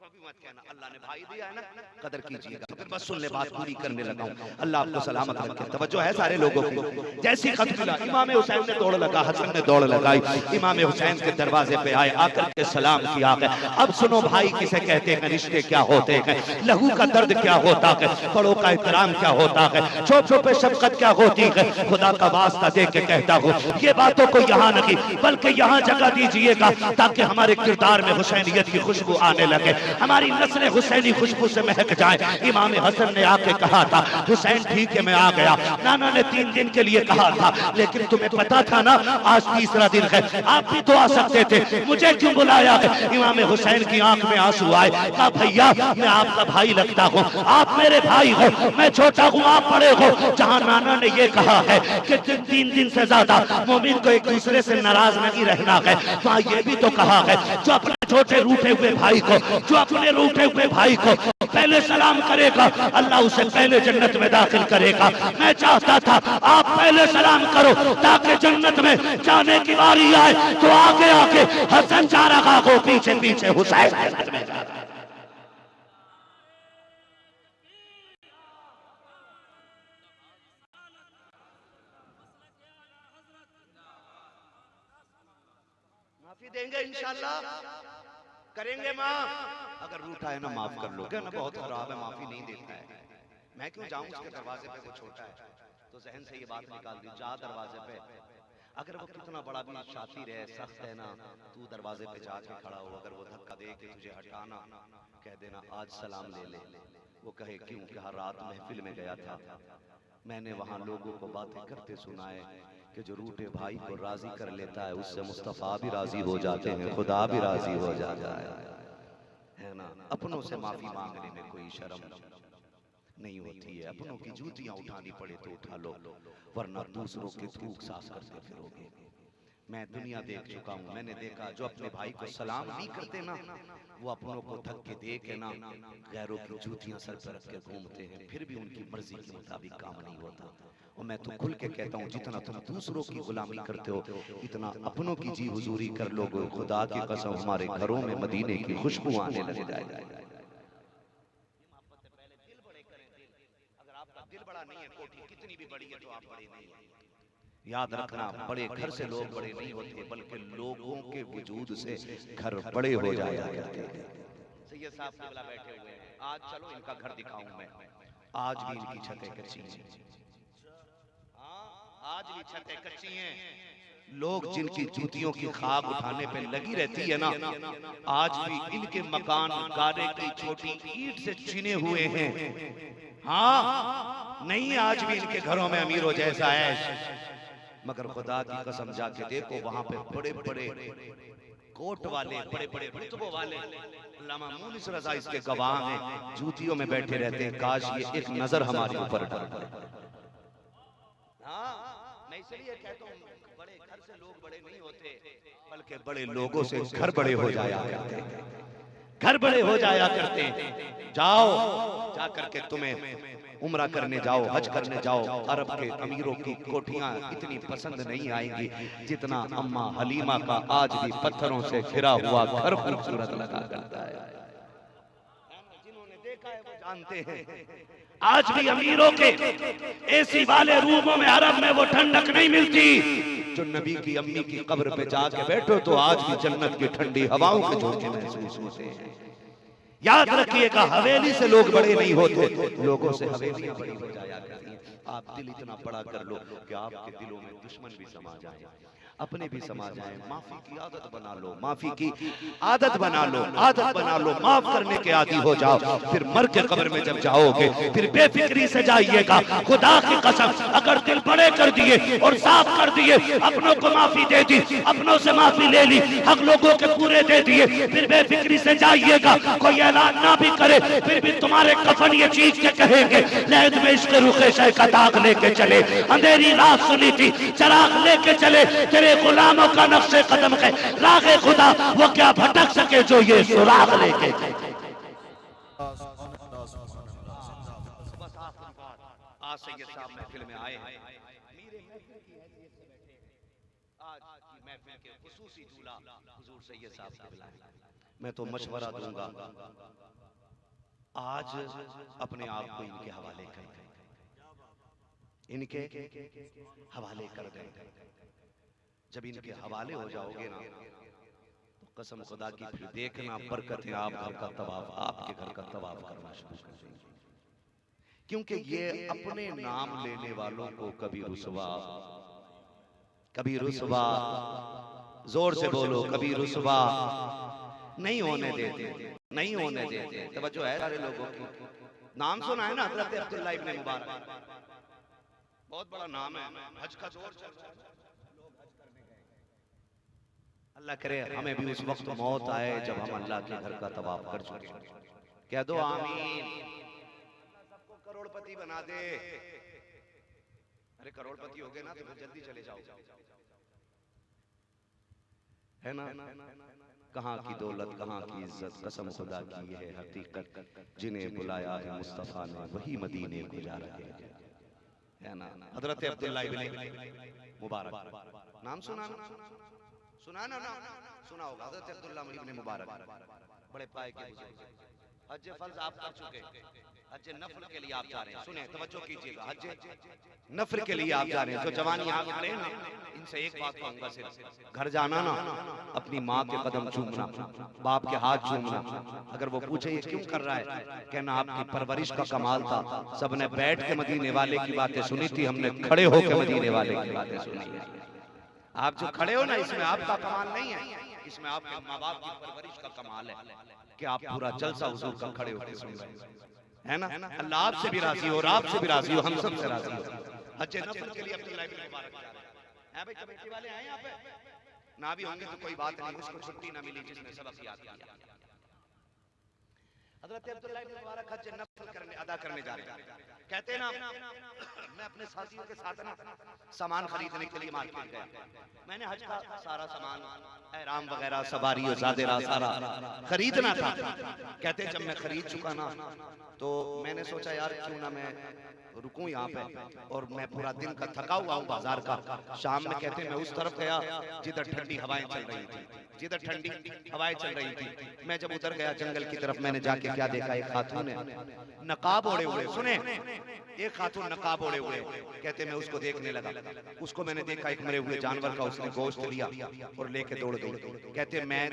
[SPEAKER 7] कभी मत कहना। अल्लाह ने भाई दिया है ना, कदर कीजिएगा। तो फिर बस सुन ले, बात पूरी करने लगा हूं। अल्लाह आपको सलामत रखे। तवज्जो है सारे लोगों की। जैसी खत मिला, इमाम हुसैन ने दौड़ लगा, हसन ने दौड़ लगाई, इमाम हुसैन के दरवाजे पे आए, आकर के सलाम किया है। अब सुनो भाई किसे कहते हैं, रिश्ते क्या होते हैं, लहू का दर्द क्या होता है, बड़ों का एहतराम क्या होता है, छोटों पे शफकत क्या होती है। खुदा का वास्ता दे के कहता हूँ, ये बातों को यहाँ नहीं बल्कि यहाँ जगह दीजिएगा, ताकि हमारे किरदार में हुसैनियत की खुशबू आने लगे, हमारे
[SPEAKER 6] हमारी नस्ल हुसैनी खुशबू से महक जाए। इमाम हसन ने आके कहा था हुसैन ठीक है मैं आ गया। नाना ने 3 दिन के लिए कहा था, लेकिन तुम्हें पता था ना आज तीसरा दिन है, आप भी तो आ सकते थे, मुझे क्यों बुलाया है? इमाम हुसैन की आंख में आंसू आए। कहा भैया मैं आपका भाई लगता हूँ, आप मेरे भाई हो, मैं छोटा हूँ आप बड़े हो। जहाँ नाना ने ये कहा है कि 3 दिन से ज्यादा मोमिन को एक दूसरे से नाराज नहीं रहना है, वहाँ ये भी तो कहा है जो अपने छोटे रूठे हुए भाई को, जो अपने रूठे हुए भाई को पहले सलाम करेगा अल्लाह उसे पहले जन्नत में दाखिल करेगा। मैं चाहता था आप पहले सलाम करो ताकि जन्नत में जाने की बारी आए तो आगे आके हसन जा रहा हो, पीछे पीछे हुसैन जन्नत में जा रहा।
[SPEAKER 7] माफी देंगे इंशाल्लाह, करेंगे माफ। अगर रूठा है ना माफ कर लो, क्या ना बहुत खराब है माफी नहीं देता है, मैं क्यों जाऊं उसके दरवाजे पे, वो छोटा है। तो जहन से ये बात निकाल दी, जा दरवाजे पे, अगर वो कितना बड़ा भी शातिर है सख्त है ना, तू दरवाजे पे जाके खड़ा हो, अगर वो धक्का दे के तुझे हटाना, कह देना आज सलाम ले ले। वो कहे क्यों, कहा रात महफिल में गया था, मैंने वहां लोगों को बातें करते सुना है कि जो रूठे भाई को राजी कर लेता है उससे मुस्तफा भी राजी हो जाते हैं, खुदा भी राजी हो जाता है ना। अपनों से माफी मांगने में कोई शर्म नहीं होती है, अपनों की जूतियां उठानी पड़े तो उठा लो, वरना दूसरों के थूक सास करते फिरोगे। मैं दुनिया देख चुका हूँ, मैंने देखा जो अपने भाई को सलाम नहीं करते ना, वो अपनों को धक्के दे के ना गैरों की जूतियां सर पर रख के घूमते हैं, फिर भी उनकी मर्जी के मुताबिक काम नहीं होता। और मैं तो खुल के कहता हूँ जितना तुम दूसरों की गुलामी करते हो इतना अपनों की जी हुजूरी कर लोगे, खुदा की कसम हमारे घरों में मदीने की खुशबू आने लग जाएगी। अगर आपका दिल बड़ा नहीं है, कोठी कितनी भी बड़ी है तो आप बड़े नहीं है। याद रखना, बड़े घर से लोग बड़े नहीं होते, बल्कि लोगों के वजूद से घर बड़े हो जाया करते हैं। सैयद साहब केवला बैठे हुए हैं, आज चलो इनका घर दिखाऊं मैं। आज भी इनकी छतें कच्ची हैं, आज भी छतें कच्ची हैं। लोग जिनकी जूतियों की खाक उठाने पे लगी रहती है ना, आज भी इनके मकान गारे की छोटी ईंट से चिने हुए हैं। हाँ नहीं, आज भी इनके घरों में अमीरों जैसा है, मगर खुदा की कसम जाके देखो वहां पे बड़े बड़े कोट वाले, बड़े बड़े रुतबों वाले अल्लामा मुनिस रजा इसके गवाह हैं, जूतियों में बैठे रहते हैं। काश ये एक नजर हमारे ऊपर डाले। हाँ मैं इसलिए कहता हूँ बड़े घर से लोग बड़े नहीं होते, बल्कि बड़े लोगों से घर बड़े हो जाया करते हैं, घर बड़े हो जाया करते हैं। जाओ जा करके तुम्हें उम्रा करने जाओ, हज करने जाओ, अरब के अमीरों की कोठियां इतनी पसंद नहीं आएंगी जितना अम्मा हलीमा का आज भी पत्थरों से घिरा हुआ घर खूबसूरत लगा करता है। जिन्होंने देखा है वो जानते हैं, आज भी अमीरों के एसी वाले रूमों में अरब में वो ठंडक नहीं मिलती। जो नबी की अम्मी की कब्र पे जाके बैठो तो आज भी जन्नत की ठंडी हवाओं के झोंके महसूस होते हैं। याद रखिएगा, हवेली से लोग बड़े नहीं होते, लोगों से हवेलियां बड़ी हो जाया करती हैं। आप दिल इतना बड़ा कर लो कि आपके दिलों में दुश्मन भी समा जाए, अपने भी समा जाए। माफी की आदत बना लो, माफी की आदत बना लो, आदत बना लो, माफ करने के आदी हो जाओ। फिर मर के कब्र में जब जाओगे फिर बेफिक्री से जाइएगा। खुदा की कसम, अगर दिल बड़े कर दिए और साफ कर दिए, अपनों को माफी दे दी, अपनों से माफी ले ली, हक लोगों के पूरे दे दिए, फिर बेफिक्री से जाइएगा। कोई ऐलान ना भी करे फिर भी तुम्हारे कफन ये चीज के कहेंगे, लहद में इश्क रुखे शय का दाग लेके चले, अंधेरी रात सुनी थी चराग लेके चले, तेरे गुलामों का नक्शे कदम है रागे खुदा, वो क्या भटक सके जो ये सुराग लेके। आज सैयद साहब महफिल में आए हैं, मेरे महफिल की हैसियत से बैठे हैं। आज की महफिल के खुसूसी दूल्हा हुजूर सैयद साहब के बुलाए। मैं तो मशवरा दूंगा आज अपने आप को इनके हवाले कर दें, इनके हवाले कर दें। जब इनके हवाले हो जाओगे ना तो कसम खुदा की फिर देखना बरकतें आप घर का तवाफ, आपके घर का तवाफ करना शुरू कर देंगे। क्योंकि ये अपने नाम लेने वालों को कभी रुसवा, जोर से बोलो, कभी रुसवा नहीं होने देते। नहीं होने देते। तवज्जो है सारे लोगों की। नाम सुना है ना हजरत अब्दुल्लाह इब्न मुबारक, बहुत बड़ा नाम है। हज का दौर चल रहा है, लोग हज करने गए। अल्लाह करे हमें भी उस वक्त मौत आए जब हम अल्लाह के घर का तवाफ कर चुके। कह दो आमीन। सबको करोड़पति बना दे। अरे करोड़पति हो गए ना तो फिर जल्दी चले जाओ, है ना। कहाँ की दौलत, कहाँ की इज्जत, कसम खुदा की ये है हकीकत। जिन्हें बुलाया है मुस्तफा ने वही मदीने को जा रहे हैं, है ना। हजरत अब्दुल्लाह इब्न मुबारक नाम सुना ना, सुना ना, सुना होगा। हजरत अब्दुल्लाह इब्न मुबारक बड़े पाए के हज फर्ज आप कर चुके, हज नफल के लिए आप जा रहे हैं। सुने तवज्जो कीजिएगा, हज नफल के लिए आप जा रहे हैं। जो जवान यहाँ खड़े हैं ना, इनसे एक बात कहूंगा, सिर्फ घर जाना ना अपनी माँ के कदम चूमना, बाप के हाथ चूमना। अगर वो पूछे ये क्यों कर रहा है, कहना आपकी परवरिश का कमाल था। सबने बैठ के मदीने वाले की बातें सुनी थी, हमने खड़े होकर मदीने वाले की बातें सुनी है। आप जो खड़े हो ना, इसमें आपका कमाल नहीं है, इसमें आपके माँ बाप की परवरिश का कमाल है कि आप पूरा जलसा हुजूर का खड़े होकर सुन रहे हैं, है ना। अल्लाह आपसे भी राजी हो और आपसे भी राजी हो, हम सब से राजी हो। हज नफल के लिए अब्दुल्लाह इब्न मुबारक जा रहे हैं। भाई कमेटी वाले आए यहाँ पे, ना भी होंगे तो कोई बात नहीं, उसको छुट्टी ना मिली जिसने सबक याद किया। हजरत अब्दुल्लाह इब्न मुबारक हज नफल करने अदा करने जा रहे हैं। कहते हैं ना, मैं अपने साथियों के साथ ना सामान खरीदने के लिए मार्केट गया। मैंने हज का सारा सामान, एहराम वगैरह, सवारी और ज़ादेरा सारा खरीदना था। कहते जब मैं खरीद चुका ना, तो मैंने सोचा यार क्यों ना मैं रुकूं यहाँ पे, और मैं पूरा दिन का थका हुआ हूँ बाजार का। शाम में कहते मैं उस तरफ गया जिधर ठंडी हवाएं चल रही थी, जिधर ठंडी हवाएं चल रही थी। मैं जब उधर गया जंगल की तरफ, मैंने जाके क्या देखा, एक खातून है नकाब ओढ़े हुए। सुने, एक खातून नकाब ओढ़े हुए। कहते मैं उसको देखने लगा, उसको मैंने देखा एक मरे हुए जानवर का उसने गोश्त लिया और लेके दौड़ गई। कहते मैं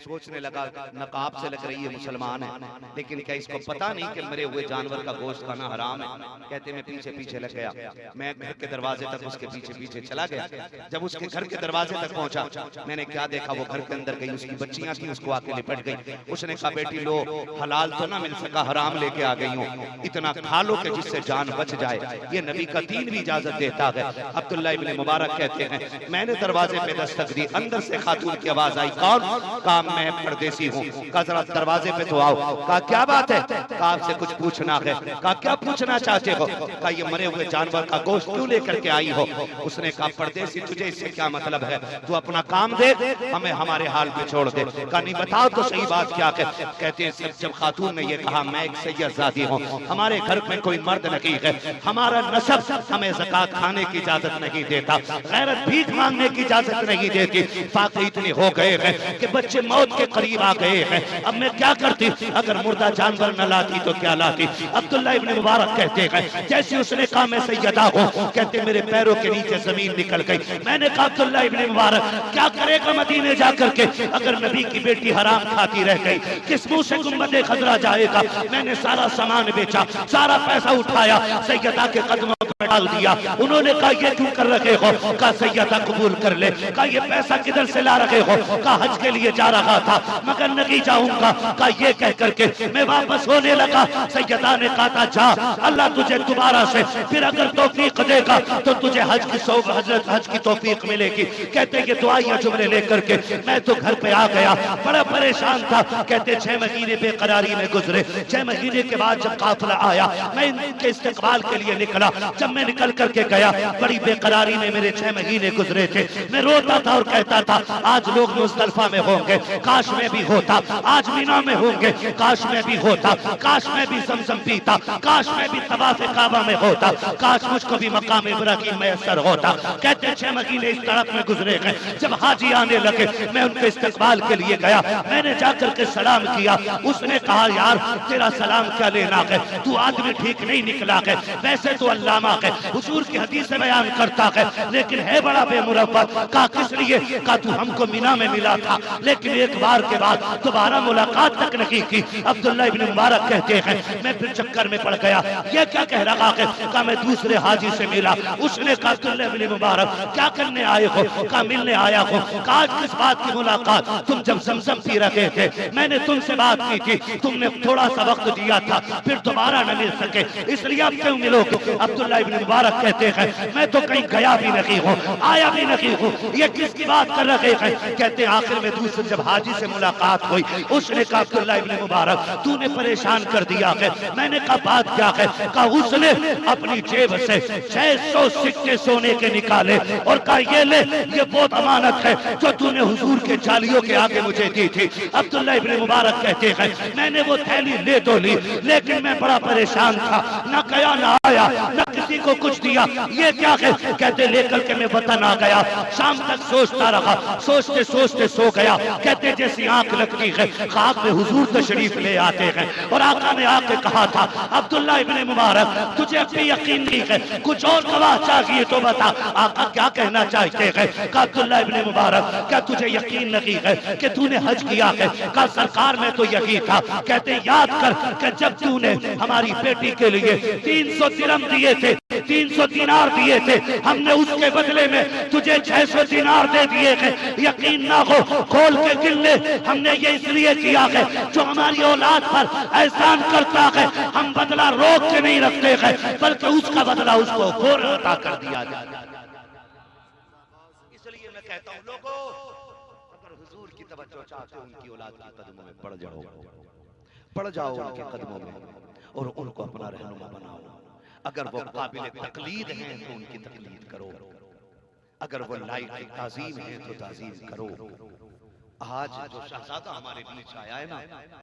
[SPEAKER 7] सोचने लगा नकाब से लग रही है, मुसलमान है, लेकिन क्या इसको पता नहीं कि मरे हुए जानवर का गोश्त खाना हराम है। कहते मैं पीछे पीछे लग गया, मैं घर के दरवाजे तक उसके पीछे पीछे चला गया। जब उसके घर के दरवाजे तक पहुंचा, मैंने क्या देखा, वो घर के अंदर गई, उसकी बच्चियां थी, उसको आके लिपट गई। उसने कहा बेटी लो, हलाल तो ना मिल सका, हराम लेके आ गई हूँ, इतना खा लो कि जिससे जान बच जाए। ये नबी का दीन भी इजाजत देता है। अब्दुल्लाह इब्न मुबारक कहते हैं मैंने दरवाजे पे दस्तक दी, अंदर से खातून की आवाज आई, कौन? कहा मैं परदेसी हूँ। कहा जरा दरवाजे पे तो आओ। कहा क्या बात है? कहा आपसे कुछ पूछना है। कहा क्या पूछना चाहते हो? कहा ये मरे हुए जानवर का गोश्त क्यों लेकर के आई हो? उसने कहा परदेसी तुझे इससे क्या मतलब है, तू अपना काम दे, हमें हमारे हाल पे छोड़ दे। कहा नहीं बताओ तो सही बात क्या है। कहते हैं जब खातून ने ये कहा मैं एक सैयदजादी हूँ, हमारे घर में कोई मर्द नहीं है, हमारा नसब हमें ज़कात खाने की इजाजत नहीं देता, गैरत भीख मांगने की इजाजत नहीं देती। फाके इतने हो गए हैं कि बच्चे मौत के करीब आ गए हैं, अब मैं क्या करती, अगर मुर्दा जानवर न लाती तो क्या लाती। अब्दुल्लाह इब्न मुबारक कहते हैं जैसे उसने कहा मैं सैयदा हूँ, कहते मेरे पैरों के नीचे जमीन निकल गई। मैंने कहा अब्दुल्लाह इब्न मुबारक क्या करेगा मदीने जाकर के, अगर नबी की बेटी हराम खाती रह गई, किस मुंह से गुम्बदे खजरा जाएगा। मैंने सारा सामान बेचा, सारा पैसा उठाया, सैयदा के कदमों पर डाल दिया। उन्होंने कहा ये क्यों कर रहे हो? कहा सैयदा कबूल कर ले। कहा ये पैसा किधर से ला रहे हो? कहा हज के लिए जा रहा था मगर नहीं जाऊंगा। कहा ये कह करके मैं वापस होने लगा। सैयदा ने कहा था जा, अल्लाह तुझे दोबारा से फिर अगर तौफीक देगा तो तुझे हज की तौफीक मिलेगी। कहते ये दुआइयां जुमले लेकर के मैं तो घर पे आ गया, बड़ा परेशान था। कहते 6 महीने बेकरारी में गुजरे। 6 महीने के बाद जब काफिला आया, मैं इनके इस्तकबाल के लिए निकला। जब मैं निकल करके गया, बड़ी बेकरारी में मेरे 6 महीने गुजरे थे। मैं रोता था और कहता था आज लोग मुज़दलिफा में होंगे, काश मैं भी होता। आज मीना में होंगे, काश मैं भी होता। काश मैं भी ज़मज़म पीता, काश मैं भी तवाफ़ काबा में होता, काश मुझको भी मकाम इब्राहीम मैसर होता। कहते 6 महीने इस तड़प में गुजरे गए। जब हाजी आने लगे, मैं उनके इस्तकबाल के लिए गया। मैंने जाकर के सलाम किया। उसने कहा यार तेरा सलाम क्या लेना है, तू आदमी ठीक नहीं निकला
[SPEAKER 6] मिला है। वैसे तो अल्लामा है, हुजूर की हदीस बयान करता है, लेकिन है बड़ा बेमुरव्वत। कहा किस लिए? कहा तू हमको मिना में मिला था, लेकिन एक बार के बाद दोबारा मुलाकात तक नहीं की। अब्दुल्लाह इब्न मुबारक कहते हैं मैं फिर चक्कर में पड़ गया, ये क्या कह रहा है? कहा मैं दूसरे हाजी से मिला। उसने कहा अब्दुल्लाह इब्न मुबारक क्या करने आए हो? कहा मिलने आया हो। कहा किस बात की मुलाकात? तुम जब जमजम पी रहे थे, मैंने तुमसे बात की थी, तुमने थोड़ा सा वक्त दिया था, फिर दोबारा न मिल सके, इसलिए अब क्यों मिलोगे? अब्दुल्लाह इब्न मुबारक कहते हैं मैं तो कहीं गया भी नहीं हूँ, आया भी नहीं हूँ, ये किसकी बात कर रहे हैं? कहते हैं आखिर में दूसरे जब हाजी से मुलाकात हुई, उसने कहा अब्दुल्लाह इब्न मुबारक तूने परेशान कर दिया है। मैंने कहा बात क्या है? कहा उसने अपनी जेब से 600 सिक्के सोने के निकाले और कहा ये ले, ये बहुत अमानत है जो तूने हुजूर के जालियों के आगे मुझे दी थी। अब्दुल्लाह इब्न मुबारक कहते हैं मैंने वो थैली ले तो ली, लेकिन मैं बड़ा परेशान था, न गया न आया, न किसी को कुछ दिया, ये क्या है? कहते लेकर के मैं वतन आ गया, शाम तक सोचता रहा, सोचते सोचते सो गया। कहते जैसी आंख लगती है, ख्वाब में हुजूर तशरीफ ले आते हैं और आका ने आके कहा था अब्दुल्लाह इब्न मुबारक तुझे अपनी यकीन नहीं है, कुछ और गवाह चाहिए तो बता। आका क्या कहना चाहते हैं? कहा अब्दुल्लाह इब्न मुबारक क्या तुझे यकीन नहीं है कि तूने हज किया है? कहा सरकार में तो यही था। कहते याद कर कि जब तूने हमारी बेटी के लिए 300 दिरहम दिए थे, 300 दिनार दिए थे, हमने उसके बदले में तुझे 600 दिनार दे दिए हैं। यकीन ना हो खोल के गिन ले, हमने ये इसलिए किया है जो हमारी औलाद पर एहसान करता है हम बदला रोक के नहीं रखते हैं, बल्कि उसका बदला उसको फौरन अता कर दिया जाता है।
[SPEAKER 7] इसलिए मैं कहता हूँ लोगों, अगर हुजूर की तवज्जो चाहते हो उनकी औलाद के कदमों में पड़ जाओ, पड़ जाओ उनके कदमों में और उनको अपना रहनुमा बनाओ। अगर वो काबिल तकलीद हैं तो उनकी तकलीद करो, अगर वो लायक ताजीम है तो ताजीम करो। आज जो शहजादा हमारे बीच आया है ना,